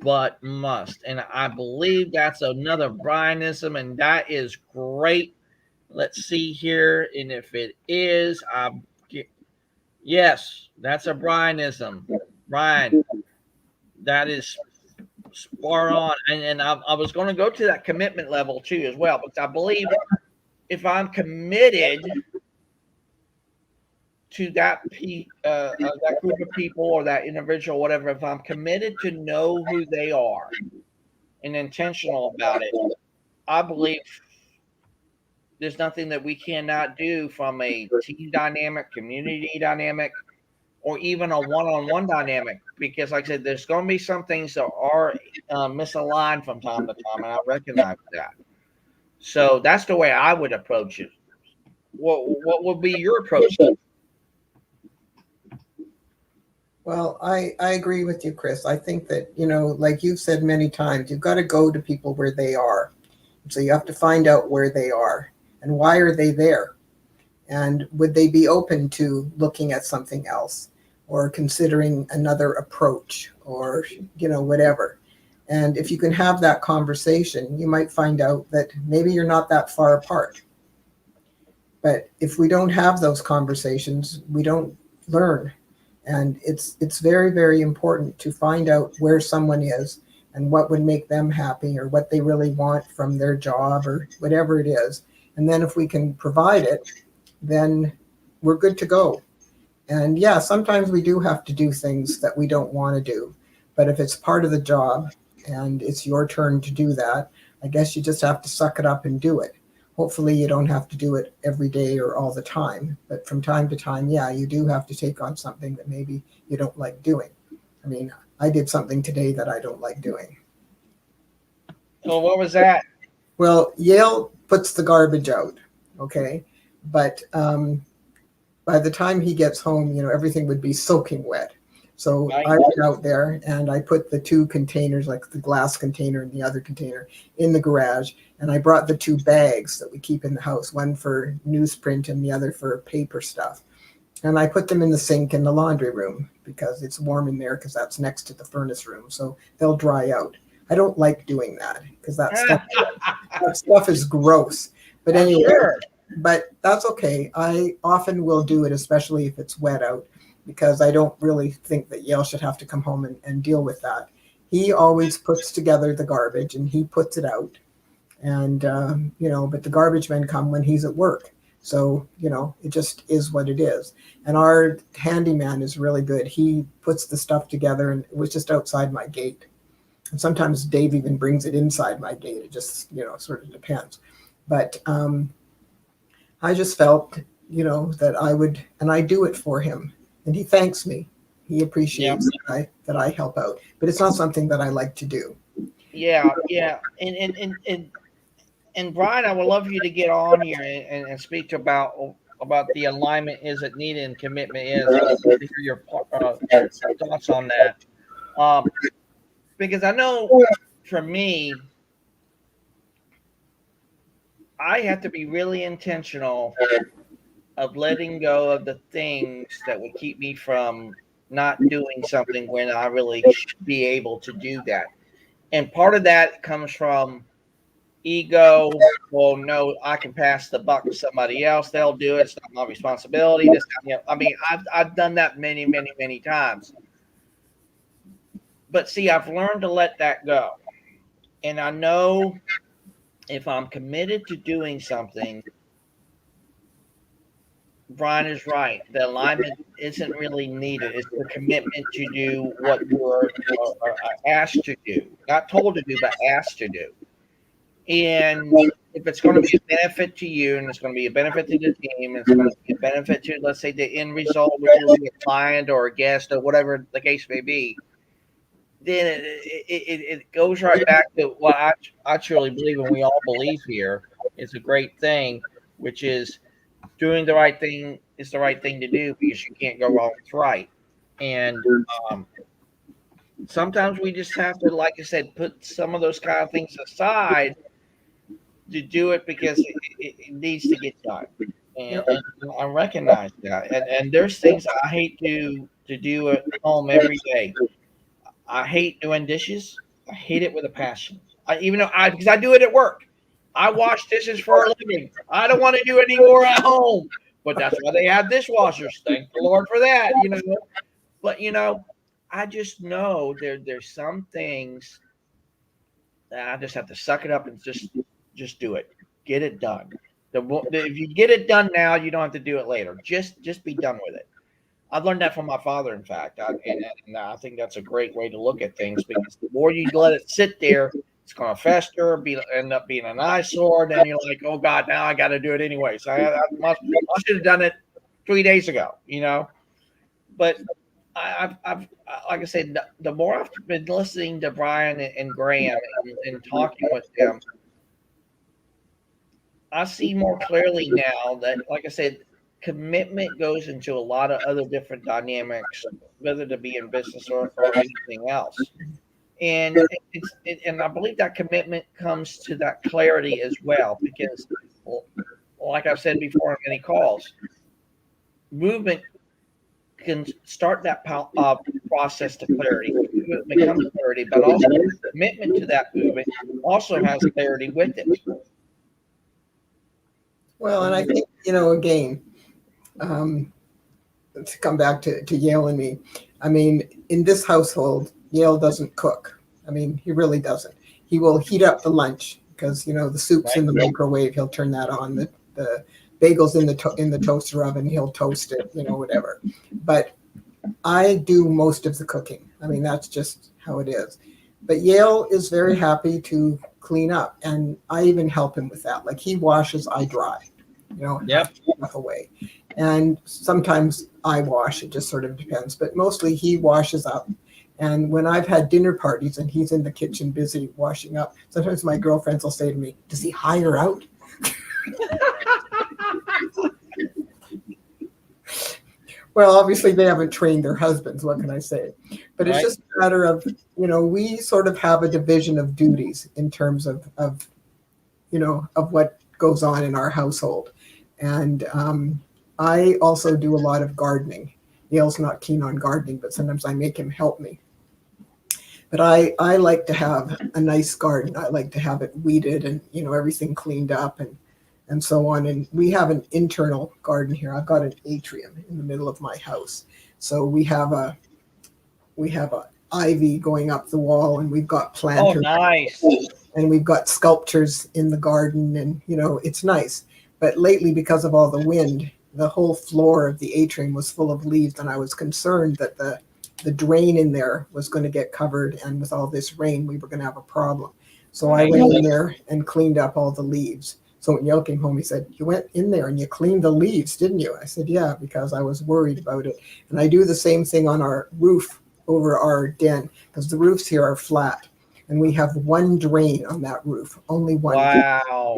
but must? And I believe that's another Brianism, and that is great. Let's see here. And if it is, yes, that's a Brianism. Brian, that is spot on. And I was going to go to that commitment level too as well, because I believe if I'm committed to that group of people or that individual, whatever, if I'm committed to know who they are and intentional about it, I believe there's nothing that we cannot do from a team dynamic, community dynamic, or even a one-on-one dynamic. Because, like I said, there's going to be some things that are misaligned from time to time, and I recognize that. So that's the way I would approach it. What would be your approach? Well, I agree with you, Chris. I think that, like you've said many times, you've got to go to people where they are. So you have to find out where they are and why are they there? And would they be open to looking at something else or considering another approach or, whatever. And if you can have that conversation, you might find out that maybe you're not that far apart. But if we don't have those conversations, we don't learn. And it's very, very important to find out where someone is and what would make them happy or what they really want from their job or whatever it is. And then if we can provide it, then we're good to go. And yeah, sometimes we do have to do things that we don't want to do. But if it's part of the job and it's your turn to do that, I guess you just have to suck it up and do it. Hopefully you don't have to do it every day or all the time. But from time to time, yeah, you do have to take on something that maybe you don't like doing. I mean, I did something today that I don't like doing. Well, what was that? Well, Yale puts the garbage out, okay? But by the time he gets home, everything would be soaking wet. So I went out there and I put the two containers, like the glass container and the other container, in the garage. And I brought the two bags that we keep in the house, one for newsprint and the other for paper stuff. And I put them in the sink in the laundry room because it's warm in there because that's next to the furnace room. So they'll dry out. I don't like doing that because that stuff is gross. But anyway, but that's okay. I often will do it, especially if it's wet out, because I don't really think that Yale should have to come home and deal with that. He always puts together the garbage and he puts it out. And, but the garbage men come when he's at work. So, it just is what it is. And our handyman is really good. He puts the stuff together and it was just outside my gate. And sometimes Dave even brings it inside my gate. It just, sort of depends. But I just felt, that I would, and I do it for him. And he thanks me. He appreciates that I help out. But it's not something that I like to do. Yeah. And Brian, I would love you to get on here and speak about the alignment is it needed and commitment is. I'd love to hear your thoughts on that. Because I know for me, I have to be really intentional of letting go of the things that would keep me from not doing something when I really should be able to do that. And part of that comes from ego. Well, no, I can pass the buck to somebody else. They'll do it. It's not my responsibility. I've done that many, many, many times. But see, I've learned to let that go. And I know if I'm committed to doing something, Brian is right. The alignment isn't really needed. It's the commitment to do what you're asked to do, not told to do, but asked to do. And if it's going to be a benefit to you, and it's going to be a benefit to the team, and it's going to be a benefit to, let's say, the end result, which will be a client or a guest or whatever the case may be, then it goes right back to what I truly believe, and we all believe here is a great thing, which is doing the right thing is the right thing to do because you can't go wrong with right. And um, sometimes we just have to, like I said, put some of those kind of things aside to do it because it needs to get done. And I recognize that. And there's things I hate to do at home every day. I hate doing dishes. I hate it with a passion. Even though because I do it at work. I wash dishes for a living. I don't want to do it anymore at home. But that's why they have dishwashers. Thank the Lord for that, you know. But I just know there's some things that I just have to suck it up and just do it. Get it done. If you get it done now, you don't have to do it later. Just be done with it. I've learned that from my father, in fact, and I think that's a great way to look at things because the more you let it sit there, it's going to fester, end up being an eyesore. Then you're like, oh God, now I got to do it anyway. So I should have done it 3 days ago, But I've like I said, the more I've been listening to Brian and Graham and talking with them, I see more clearly now that, like I said, commitment goes into a lot of other different dynamics, whether to be in business or anything else. And and I believe that commitment comes to that clarity as well, because, like I've said before in many calls, movement can start that process to clarity. It becomes clarity, but also commitment to that movement also has clarity with it. Well, and I think, again, to come back to Yale and me, I mean, in this household, Yale doesn't cook. I mean, he really doesn't. He will heat up the lunch because, the soup's in the microwave. He'll turn that on. The bagel's in the toaster oven. He'll toast it, whatever. But I do most of the cooking. I mean, that's just how it is. But Yale is very happy to clean up, and I even help him with that. Like, he washes, I dry, Yep. Stuff away. And sometimes I wash, it just sort of depends. But mostly he washes up. And when I've had dinner parties and he's in the kitchen busy washing up, sometimes my girlfriends will say to me, does he hire out? Well, obviously they haven't trained their husbands, what can I say? But it's just a matter of, we sort of have a division of duties in terms of what goes on in our household. And I also do a lot of gardening. Yale's not keen on gardening, but sometimes I make him help me. But I like to have a nice garden. I like to have it weeded and, everything cleaned up and so on. And we have an internal garden here. I've got an atrium in the middle of my house. So we have a ivy going up the wall, and we've got planters. Oh, nice. And we've got sculptures in the garden, and, it's nice. But lately, because of all the wind, the whole floor of the atrium was full of leaves, and I was concerned that the drain in there was going to get covered, and with all this rain, we were going to have a problem. So I went in there and cleaned up all the leaves. So when Yale came home, he said, you went in there and you cleaned the leaves, didn't you? I said, yeah, because I was worried about it. And I do the same thing on our roof over our den, because the roofs here are flat, and we have one drain on that roof, only one. Wow.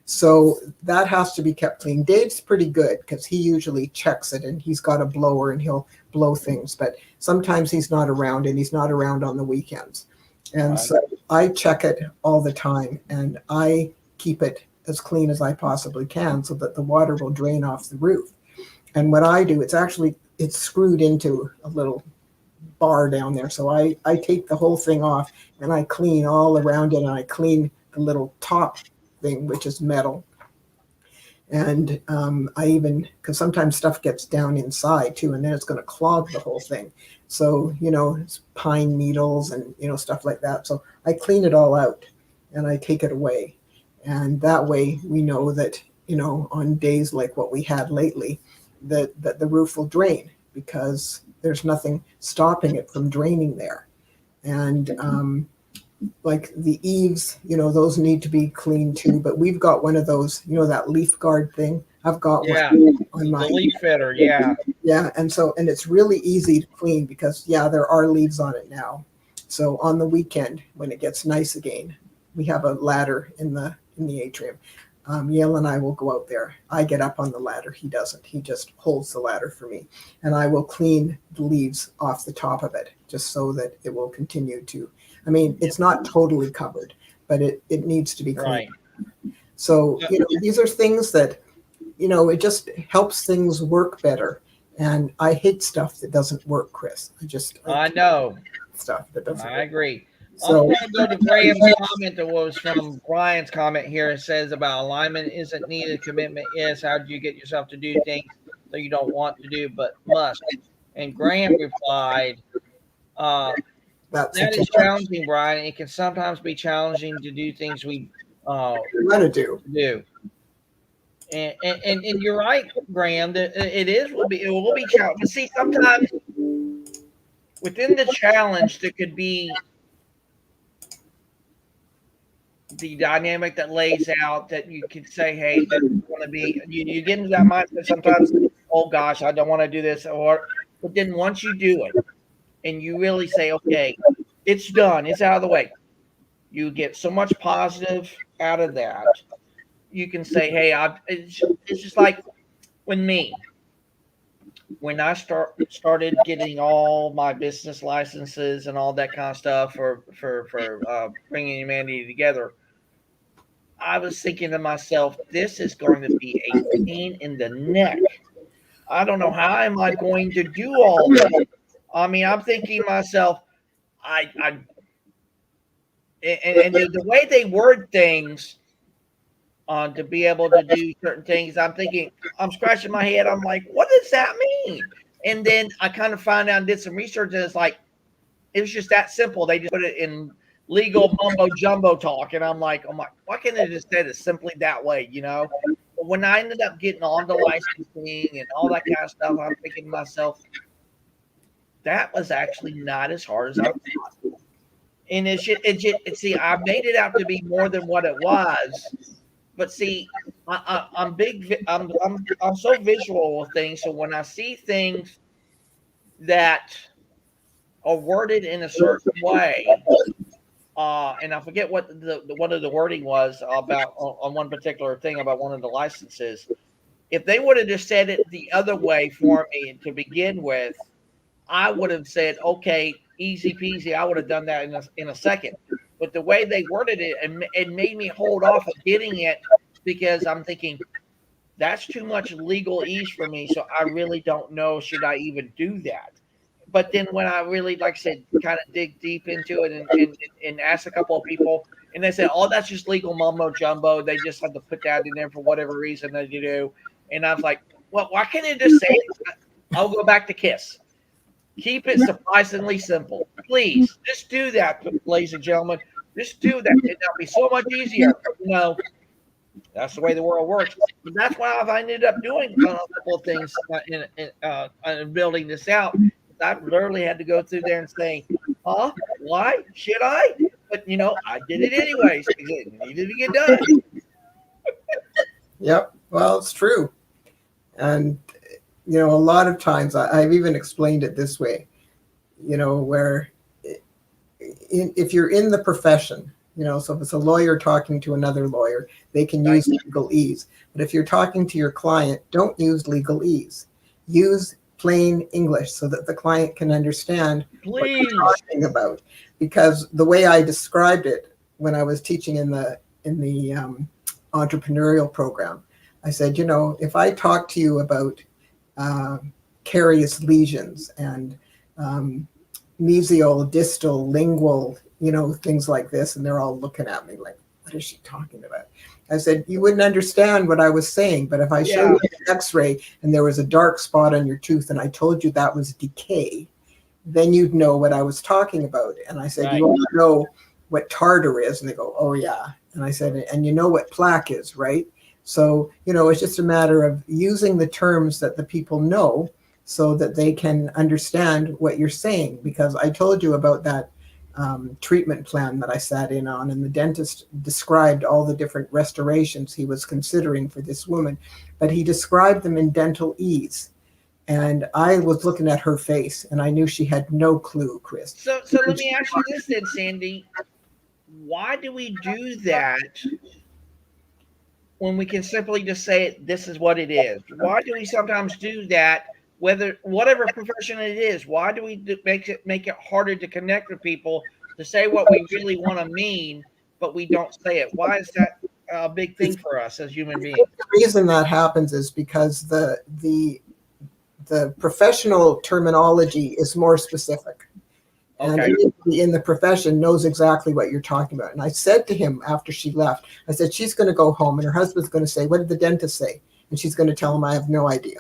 So that has to be kept clean. Dave's pretty good because he usually checks it, and he's got a blower and he'll blow things. But sometimes he's not around, and he's not around on the weekends. And so I check it all the time, and I keep it as clean as I possibly can so that the water will drain off the roof. And what I do, it's screwed into a little bar down there. So I take the whole thing off and I clean all around it, and I clean the little top thing, which is metal. And I even, because sometimes stuff gets down inside too, and then it's going to clog the whole thing. So, it's pine needles and, stuff like that. So I clean it all out and I take it away. And that way we know that on days like what we had lately, that the roof will drain because there's nothing stopping it from draining there. And like the eaves, those need to be cleaned too. But we've got one of those, that leaf guard thing. I've got one on my the leaf fitter. Yeah. Yeah. And it's really easy to clean because there are leaves on it now. So on the weekend, when it gets nice again, we have a ladder in the atrium. Yale and I will go out there. I get up on the ladder. He doesn't. He just holds the ladder for me. And I will clean the leaves off the top of it just so that it will continue to. I mean, it's not totally covered, but it needs to be cleaned. Right. So, these are things that, it just helps things work better. And I hate stuff that doesn't work, Chris. I know. Stuff that doesn't work. I agree. So, I'm going to go to Graham's comment that was from Brian's comment here. It says about alignment isn't needed, commitment is. How do you get yourself to do things that you don't want to do but must? And Graham replied, that is challenging, Brian. It can sometimes be challenging to do things we want to do. And you're right, Graham. That it will be challenging. But see, sometimes within the challenge, there could be the dynamic that lays out that you could say, hey, this is going to be, you get into that mindset sometimes, oh gosh, I don't want to do this. But then once you do it and you really say, okay, it's done, it's out of the way, you get so much positive out of that. You can say, hey, it's just like when I started getting all my business licenses and all that kind of stuff for bringing humanity together, I was thinking to myself, this is going to be a pain in the neck. I don't know how am I going to do all this. I mean, I'm thinking to myself, and the way they word things to be able to do certain things, I'm thinking, I'm scratching my head. I'm like, what does that mean? And then I kind of found out and did some research, and it's like, it was just that simple. They just put it in legal mumbo jumbo talk. And I'm like, why can't they just say it simply that way? But when I ended up getting on the licensing and all that kind of stuff, I'm thinking to myself, that was actually not as hard as I thought. And see, I made it out to be more than what it was. But see, I'm so visual with things. So when I see things that are worded in a certain way, and I forget what the wording was about on one particular thing about one of the licenses. If they would have just said it the other way for me to begin with, I would have said, okay, easy peasy. I would have done that in a second. But the way they worded it, it made me hold off of getting it because I'm thinking that's too much legal ease for me. So I really don't know, should I even do that? But then when I really, like I said, kind of dig deep into it and ask a couple of people, and they said, oh, that's just legal mumbo jumbo. They just had to put that in there for whatever reason they do. And I was like, well, why can't they just say it? I'll go back to KISS. Keep it surprisingly simple. Please, just do that, ladies and gentlemen. Just do that. It'll be so much easier. That's the way the world works. But that's why I've ended up doing a couple of things in building this out. I literally had to go through there and say, huh? Why? Should I? But, I did it anyways because it needed to get done. Yep. Well, it's true. And, a lot of times I've even explained it this way, where if you're in the profession, so if it's a lawyer talking to another lawyer, they can use legalese. But if you're talking to your client, don't use legalese. Use plain English so that the client can understand what you're talking about. Because the way I described it when I was teaching in the entrepreneurial program, I said, if I talk to you about carious lesions and mesial, distal, lingual, things like this, and they're all looking at me like, what is she talking about? I said, you wouldn't understand what I was saying, but if I showed you an x-ray and there was a dark spot on your tooth and I told you that was decay, then you'd know what I was talking about. And I said, you all know what tartar is? And they go, oh yeah. And I said, and you know what plaque is, right? So, it's just a matter of using the terms that the people know so that they can understand what you're saying. Because I told you about that treatment plan that I sat in on, and the dentist described all the different restorations he was considering for this woman, but he described them in dental ease. And I was looking at her face, and I knew she had no clue, Chris. So let me ask you this then, Sandy. Why do we do that when we can simply just say this is what it is? Why do we sometimes do that? Whatever profession it is, why do we make it harder to connect with people to say what we really want to mean, but we don't say it? Why is that a big thing for us as human beings? The reason that happens is because the professional terminology is more specific. And Okay. anybody in the profession knows exactly what you're talking about. And I said to him after she left, I said, she's going to go home and her husband's going to say, what did the dentist say? And she's going to tell him, I have no idea.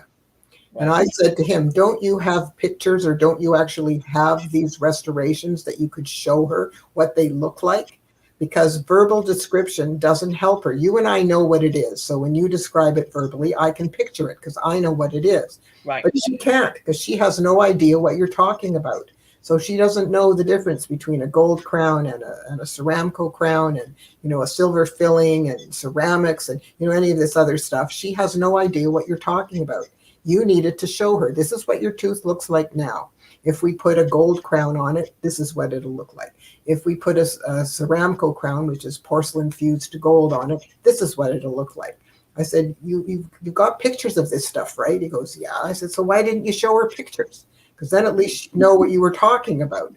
Right. And I said to him, don't you have pictures, or don't you actually have these restorations that you could show her what they look like? Because verbal description doesn't help her. You and I know what it is. So when you describe it verbally, I can picture it because I know what it is. Right. But she can't, because she has no idea what you're talking about. So she doesn't know the difference between a gold crown and a Ceramco crown, and a silver filling and ceramics and any of this other stuff. She has no idea what you're talking about. You needed to show her, this is what your tooth looks like now. If we put a gold crown on it, this is what it'll look like. If we put a Ceramco crown, which is porcelain fused to gold, on it, this is what it'll look like. I said, you've got pictures of this stuff, right? He goes, yeah. I said, so why didn't you show her pictures? Because then at least you know what you were talking about.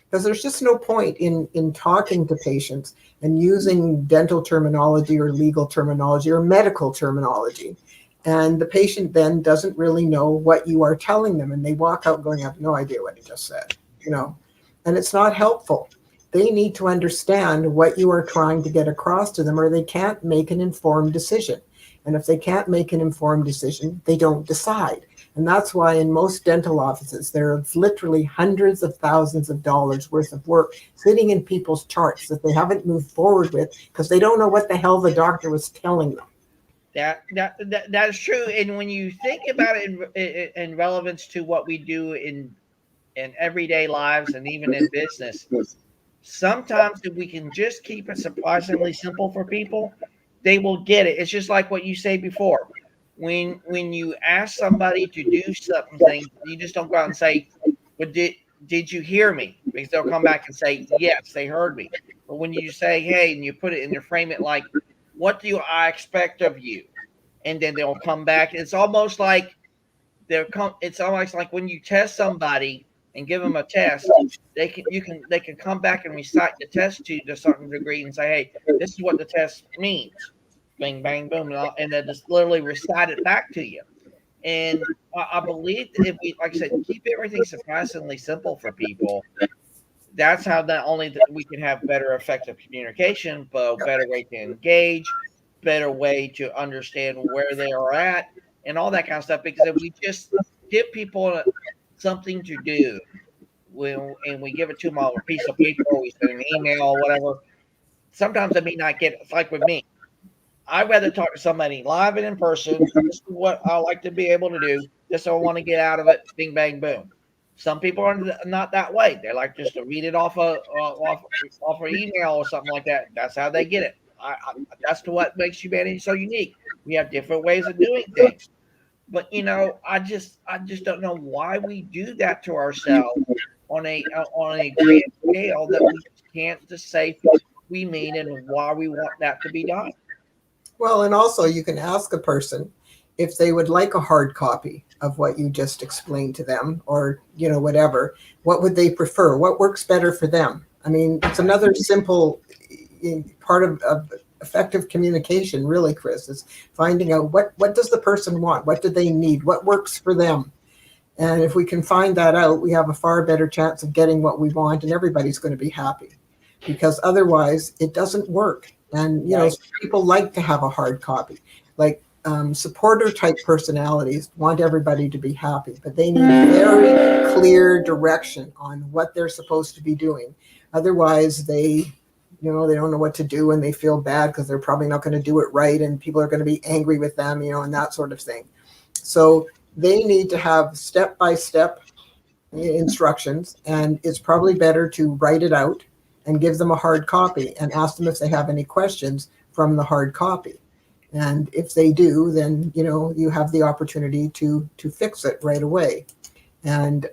Because there's just no point in talking to patients and using dental terminology or legal terminology or medical terminology. And the patient then doesn't really know what you are telling them. And they walk out going, I have no idea what he just said, and it's not helpful. They need to understand what you are trying to get across to them, or they can't make an informed decision. And if they can't make an informed decision, they don't decide. And that's why in most dental offices, there's literally hundreds of thousands of dollars worth of work sitting in people's charts that they haven't moved forward with because they don't know what the hell the doctor was telling them. That is true. And when you think about it in relevance to what we do in everyday lives and even in business, sometimes if we can just keep it surprisingly simple for people, they will get it. It's just like what you say before. When you ask somebody to do something, you just don't go out and say, "But did you hear me?" Because they'll come back and say, "Yes, they heard me." But when you say, "Hey," and you put it and you frame it like, "What do I expect of you?" and then they'll come back. It's almost like It's almost like when you test somebody and give them a test, they can come back and recite the test to you to a certain degree and say, "Hey, this is what the test means." Bang, bang, boom, and then just literally recite it back to you. And I believe that if we, like I said, keep everything surprisingly simple for people, that's how not only we can have better effective communication, but a better way to engage, better way to understand where they are at, and all that kind of stuff. Because if we just give people something to do, and we give it to them on a piece of paper, or we send an email or whatever, sometimes they may not get it. It's like with me. I'd rather talk to somebody live and in person. This is what I like to be able to do. This is what I want to get out of it. Bing, bang, boom. Some people are not that way. They like just to read it off an email or something like that. That's how they get it. That's what makes humanity so unique. We have different ways of doing things. But I just don't know why we do that to ourselves on a grand scale that we can't just say we mean and why we want that to be done. Well, and also you can ask a person if they would like a hard copy of what you just explained to them, or, whatever. What would they prefer? What works better for them? I mean, it's another simple part of effective communication, really, Chris, is finding out what does the person want? What do they need? What works for them? And if we can find that out, we have a far better chance of getting what we want, and everybody's going to be happy, because otherwise it doesn't work. And, people like to have a hard copy. Like supporter type personalities want everybody to be happy, but they need very clear direction on what they're supposed to be doing. Otherwise, they they don't know what to do, and they feel bad because they're probably not going to do it right, and people are going to be angry with them, and that sort of thing. So they need to have step-by-step instructions, and it's probably better to write it out and give them a hard copy and ask them if they have any questions from the hard copy. And if they do, then you have the opportunity to fix it right away. And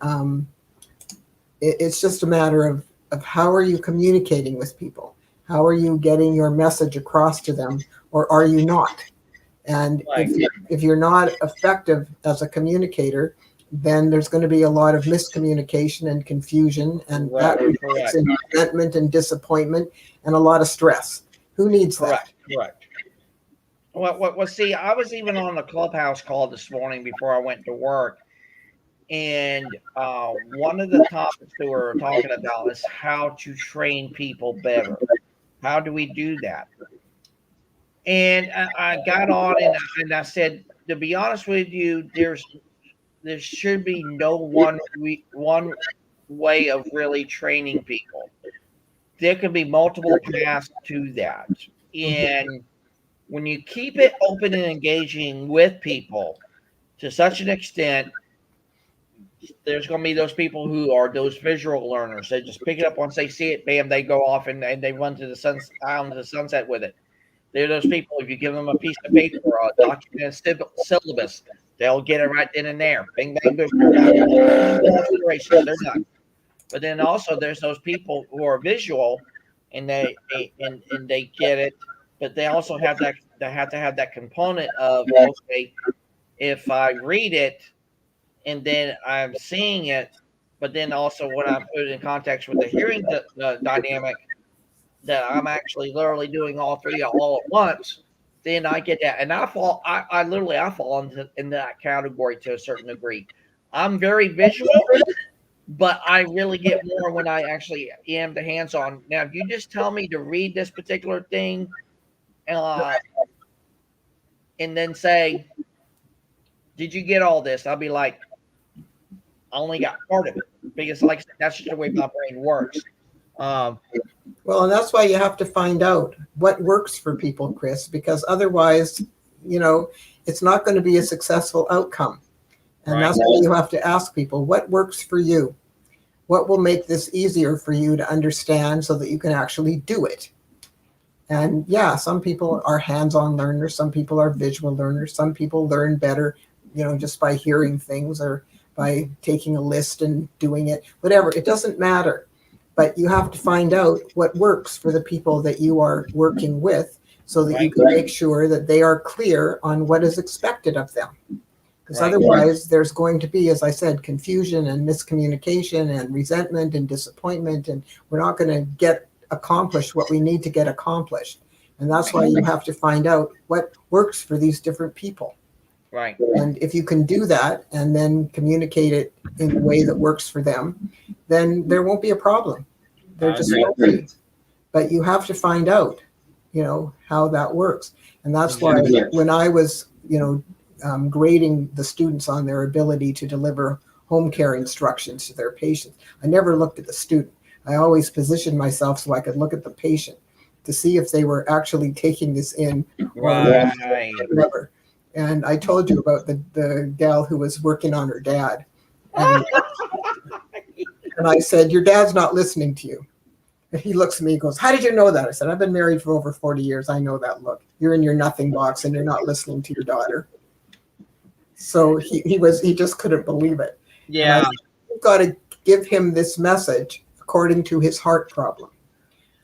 it's just a matter of how are you communicating with people? How are you getting your message across to them, or are you not? And if you're not effective as a communicator, then there's going to be a lot of miscommunication and confusion, and that results in resentment and disappointment and a lot of stress. Who needs that? Correct. Well, see, I was even on the Clubhouse call this morning before I went to work, and one of the topics that we were talking about is how to train people better. How do we do that? And I got on and I said, to be honest with you, there should be no one way of really training people. There can be multiple paths to that. And when you keep it open and engaging with people to such an extent, there's going to be those people who are those visual learners. They just pick it up once they see it, bam, they go off and they run to the out into the sunset with it. They're those people, if you give them a piece of paper or a document syllabus, they'll get it right then and there. Bing, bang, boom. They're done. But then also there's those people who are visual and they get it, but they also have that, they have to have that component of, okay, if I read it and then I'm seeing it, but then also when I put it in context with the hearing the dynamic, that I'm actually literally doing all three all at once, then I get that. And I fall in that category to a certain degree. I'm very visual, but I really get more when I actually am the hands-on. Now, if you just tell me to read this particular thing, and then say, did you get all this? I'll be like, I only got part of it, because like that's just the way my brain works. Well, and that's why you have to find out what works for people, Chris, because otherwise, it's not going to be a successful outcome. And that's why you have to ask people, what works for you? What will make this easier for you to understand so that you can actually do it? And yeah, some people are hands-on learners. Some people are visual learners. Some people learn better, just by hearing things or by taking a list and doing it, whatever. It doesn't matter. But you have to find out what works for the people that you are working with so that you can make sure that they are clear on what is expected of them. Because otherwise there's going to be, as I said, confusion and miscommunication and resentment and disappointment, and we're not going to accomplish what we need to get accomplished. And that's why you have to find out what works for these different people. Right. And if you can do that and then communicate it in a way that works for them, then there won't be a problem. There just won't be. But you have to find out, how that works. And that's why when I was, grading the students on their ability to deliver home care instructions to their patients, I never looked at the student. I always positioned myself so I could look at the patient to see if they were actually taking this in. Right. Whatever. And I told you about the gal who was working on her dad. And I said, your dad's not listening to you. And he looks at me and goes, how did you know that? I said, I've been married for over 40 years. I know that look. You're in your nothing box and you're not listening to your daughter. So he just couldn't believe it. Yeah. Said, you've got to give him this message according to his heart problem,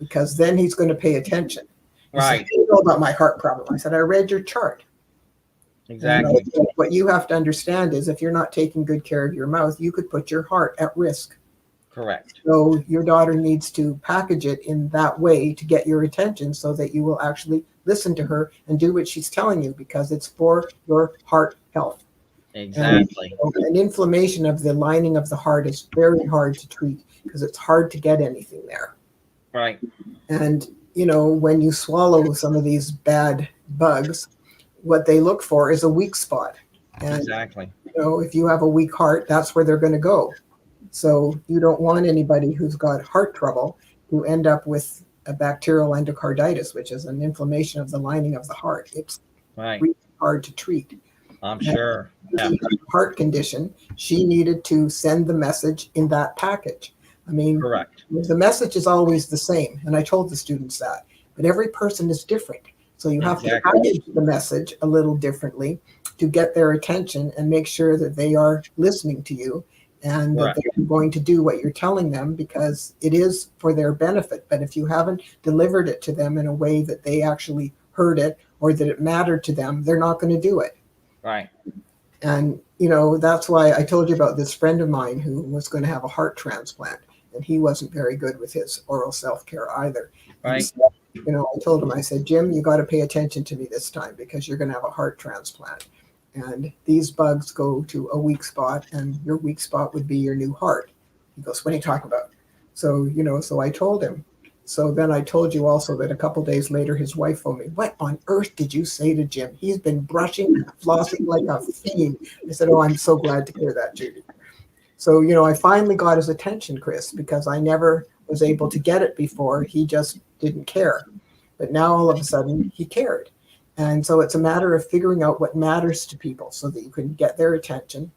because then he's going to pay attention. Right. Said, you know about my heart problem. I said, I read your chart. Exactly. And what you have to understand is if you're not taking good care of your mouth, you could put your heart at risk. Correct. So your daughter needs to package it in that way to get your attention so that you will actually listen to her and do what she's telling you, because it's for your heart health. Exactly. And an inflammation of the lining of the heart is very hard to treat because it's hard to get anything there. Right. And, when you swallow some of these bad bugs, what they look for is a weak spot. And, exactly. If you have a weak heart, that's where they're going to go. So you don't want anybody who's got heart trouble to end up with a bacterial endocarditis, which is an inflammation of the lining of the heart. It's Right. really hard to treat. I'm sure. Yeah. Heart condition, she needed to send the message in that package. I mean, Correct. the message is always the same, and I told the students that, but every person is different. So you have to package the message a little differently to get their attention and make sure that they are listening to you and that they're going to do what you're telling them, because it is for their benefit. But if you haven't delivered it to them in a way that they actually heard it or that it mattered to them, they're not going to do it. Right. And, you know, that's why I told you about this friend of mine who was going to have a heart transplant, and he wasn't very good with his oral self-care either. Right. So, you know, I told him, I said, Jim, you got to pay attention to me this time, because you're going to have a heart transplant. And these bugs go to a weak spot, and your weak spot would be your new heart. He goes, what are you talking about? So, you know, so I told him. So then I told you also that a couple days later, his wife phoned me. What on earth did you say to Jim? He's been brushing and flossing like a fiend. I said, oh, I'm so glad to hear that, Judy. So, you know, I finally got his attention, Chris, because I never was able to get it before. He just didn't care. But now all of a sudden he cared. And so it's a matter of figuring out what matters to people so that you can get their attention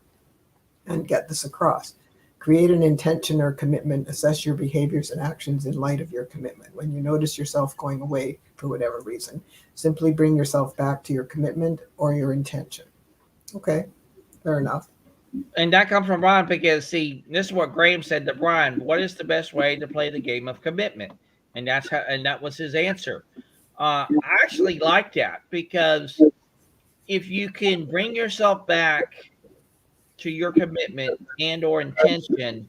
and get this across. Create an intention or commitment. Assess your behaviors and actions in light of your commitment. When you notice yourself going away for whatever reason, simply bring yourself back to your commitment or your intention. Okay, fair enough. And that comes from Brian, because see, this is what Graham said to Brian. What is the best way to play the game of commitment? And that was his answer. I actually like that, because if you can bring yourself back to your commitment and or intention,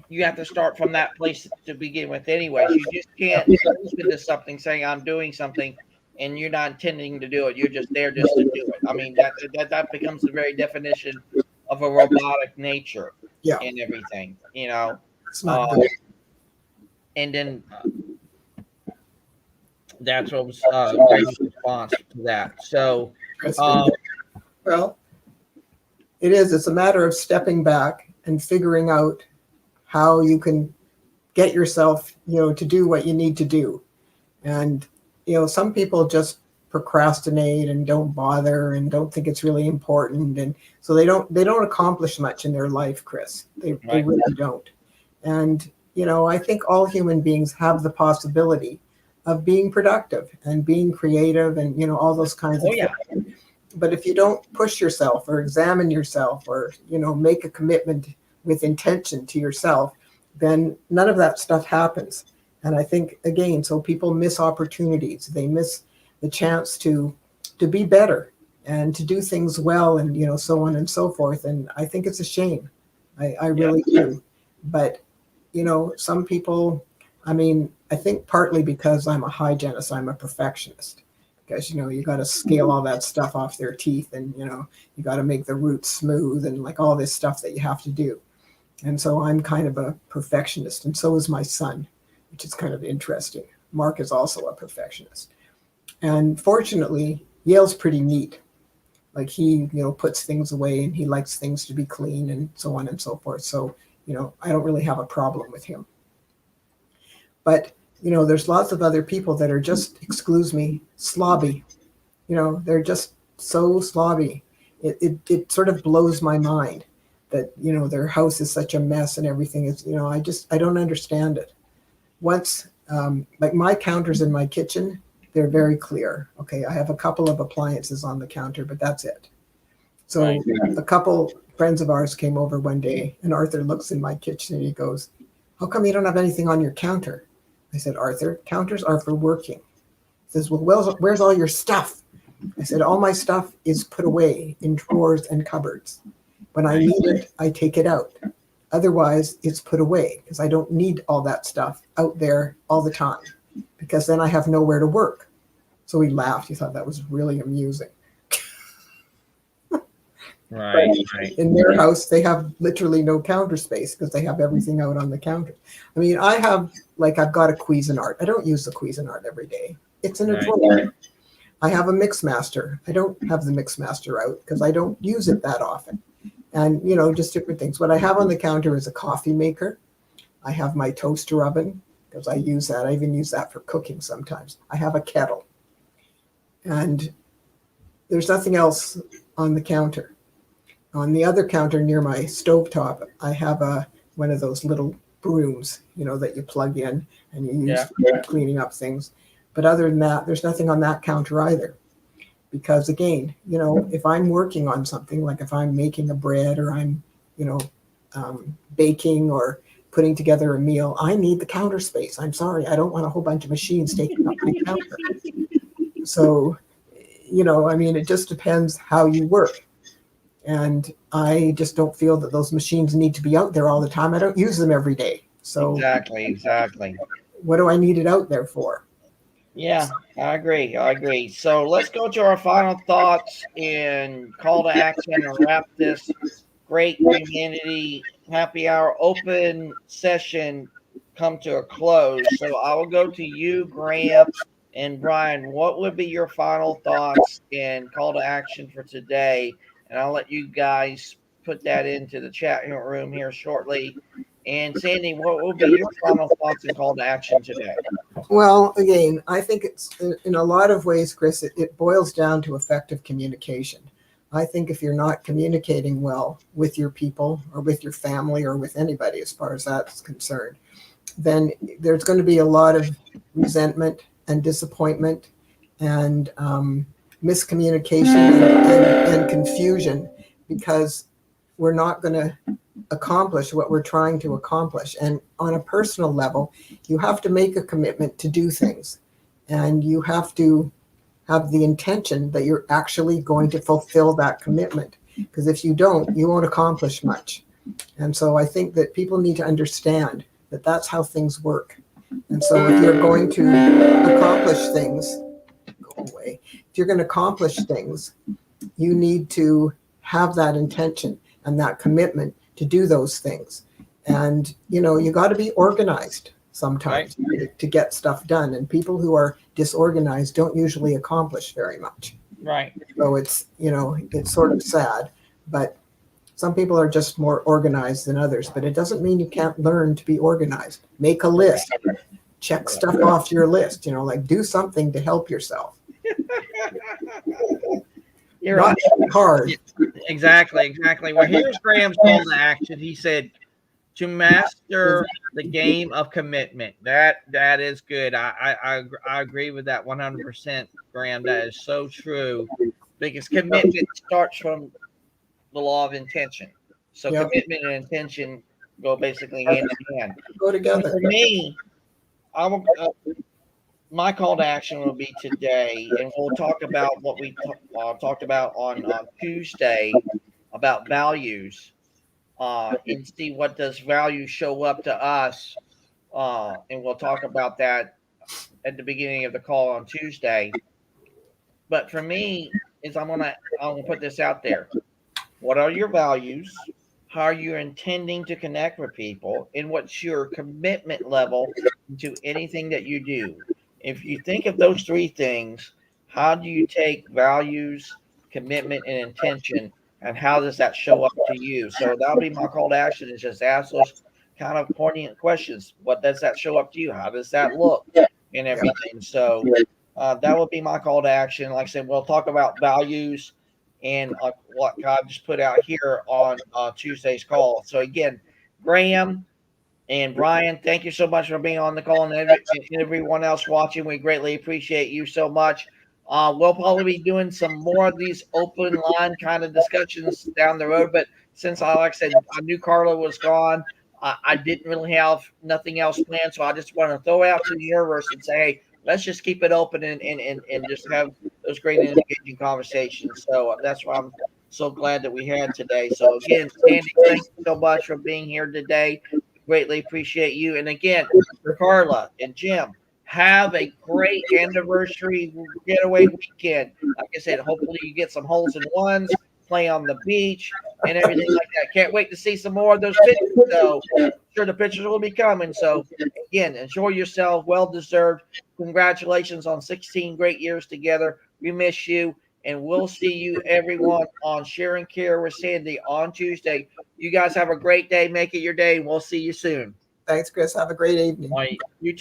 you have to start from that place to begin with anyways. You just can't move into something saying I'm doing something and you're not intending to do it. You're just there just to do it. I mean, that becomes the very definition of a robotic nature. Yeah. And everything, you know. It's not good. And then that's what was Graham's response to that. So, well, it is. It's a matter of stepping back and figuring out how you can get yourself, you know, to do what you need to do. And, you know, some people just procrastinate and don't bother and don't think it's really important. And so they don't accomplish much in their life, Chris. They really don't. And, you know, I think all human beings have the possibility of being productive and being creative and, you know, all those kinds of things. But if you don't push yourself or examine yourself or, you know, make a commitment with intention to yourself, then none of that stuff happens. And I think, again, so people miss opportunities. They miss the chance to be better and to do things well and, you know, so on and so forth. And I think it's a shame. I really do. But, you know, some people, I mean, I think partly because I'm a hygienist, I'm a perfectionist. Because, you know, you got to scale all that stuff off their teeth and, you know, you got to make the roots smooth and like all this stuff that you have to do. And so I'm kind of a perfectionist, and so is my son, which is kind of interesting. Mark is also a perfectionist. And fortunately, Yale's pretty neat. Like he, you know, puts things away and he likes things to be clean and so on and so forth. So, you know, I don't really have a problem with him. But, you know, there's lots of other people that are just, excuse me, slobby. You know, they're just so slobby. It sort of blows my mind that, you know, their house is such a mess and everything is, you know, I don't understand it. Once, like my counters in my kitchen, they're very clear. Okay, I have a couple of appliances on the counter, but that's it. So a couple friends of ours came over one day, and Arthur looks in my kitchen and he goes, how come you don't have anything on your counter? I said, Arthur, counters are for working. He says, well, where's all your stuff? I said, all my stuff is put away in drawers and cupboards. When I need it, I take it out. Otherwise, it's put away because I don't need all that stuff out there all the time, because then I have nowhere to work. So he laughed. He thought that was really amusing. Right. In their house, they have literally no counter space because they have everything out on the counter. I mean, I've got a Cuisinart. I don't use the Cuisinart every day. It's in a drawer. I have a Mixmaster. I don't have the Mixmaster out because I don't use it that often. And, you know, just different things. What I have on the counter is a coffee maker. I have my toaster oven. because I use that. I even use that for cooking sometimes. I have a kettle, and there's nothing else on the counter. On the other counter near my stovetop, I have one of those little brooms, that you plug in and you use for cleaning up things. But other than that, there's nothing on that counter either. Because again, if I'm working on something, like if I'm making a bread or I'm, baking or putting together a meal, I need the counter space. I'm sorry, I don't want a whole bunch of machines taking up my counter. So, it just depends how you work. And I just don't feel that those machines need to be out there all the time. I don't use them every day. So Exactly. what do I need it out there for? Yeah, I agree. So let's go to our final thoughts and call to action and wrap this great humanity happy hour open session come to a close. So I will go to you, Graham and Brian. What would be your final thoughts and call to action for today? And I'll let you guys put that into the chat room here shortly. And Sandy, what will be your final thoughts and call to action today? Well, again, I think it's in a lot of ways, Chris, it boils down to effective communication. I think if you're not communicating well with your people or with your family or with anybody, as far as that's concerned, then there's going to be a lot of resentment and disappointment and miscommunication and confusion, because we're not going to accomplish what we're trying to accomplish. And on a personal level, you have to make a commitment to do things, and you have to have the intention that you're actually going to fulfill that commitment, because if you don't, you won't accomplish much. And so I think that people need to understand that that's how things work. And so if you're going to accomplish things, if you're going to accomplish things, you need to have that intention and that commitment to do those things. And, you got to be organized sometimes to get stuff done. And people who are disorganized don't usually accomplish very much. Right. So it's sort of sad, but some people are just more organized than others. But it doesn't mean you can't learn to be organized. Make a list, check stuff off your list, do something to help yourself. You're Not hard. Exactly. Well, here's Graham's call to action. He said, to master the game of commitment. That is good. I agree with that 100%, Graham. That is so true, because commitment starts from the law of intention. So commitment and intention go basically hand in hand. Go together. So for me, my call to action will be today, and we'll talk about what we talked about on Tuesday about values. And see what does value show up to us, and we'll talk about that at the beginning of the call on Tuesday. But for me, I'm gonna put this out there. What are your values? How are you intending to connect with people? And what's your commitment level to anything that you do? If you think of those three things, how do you take values, commitment, and intention, and how does that show up to you? So that'll be my call to action, is just ask those kind of poignant questions. What does that show up to you? How does that look? And everything. So that would be my call to action. Like I said, we'll talk about values and what God just put out here on Tuesday's call. So again, Graham and Brian, thank you so much for being on the call, and everyone else watching. We greatly appreciate you so much. We'll probably be doing some more of these open line kind of discussions down the road. But since like I said, I knew Carla was gone, I didn't really have nothing else planned. So I just want to throw it out to the universe and say, hey, let's just keep it open and just have those great and engaging conversations. So that's why I'm so glad that we had today. So again, Sandy, thank you so much for being here today. Greatly appreciate you. And again, Carla and Jim, have a great anniversary getaway weekend. Like I said, hopefully you get some holes in ones, play on the beach, and everything like that. Can't wait to see some more of those pictures. So I'm sure the pictures will be coming. So again, enjoy yourself. Well deserved. Congratulations on 16 great years together. We miss you. And we'll see you, everyone, on Share and Care with Sandy on Tuesday. You guys have a great day. Make it your day. And we'll see you soon. Thanks, Chris. Have a great evening. All right, you too.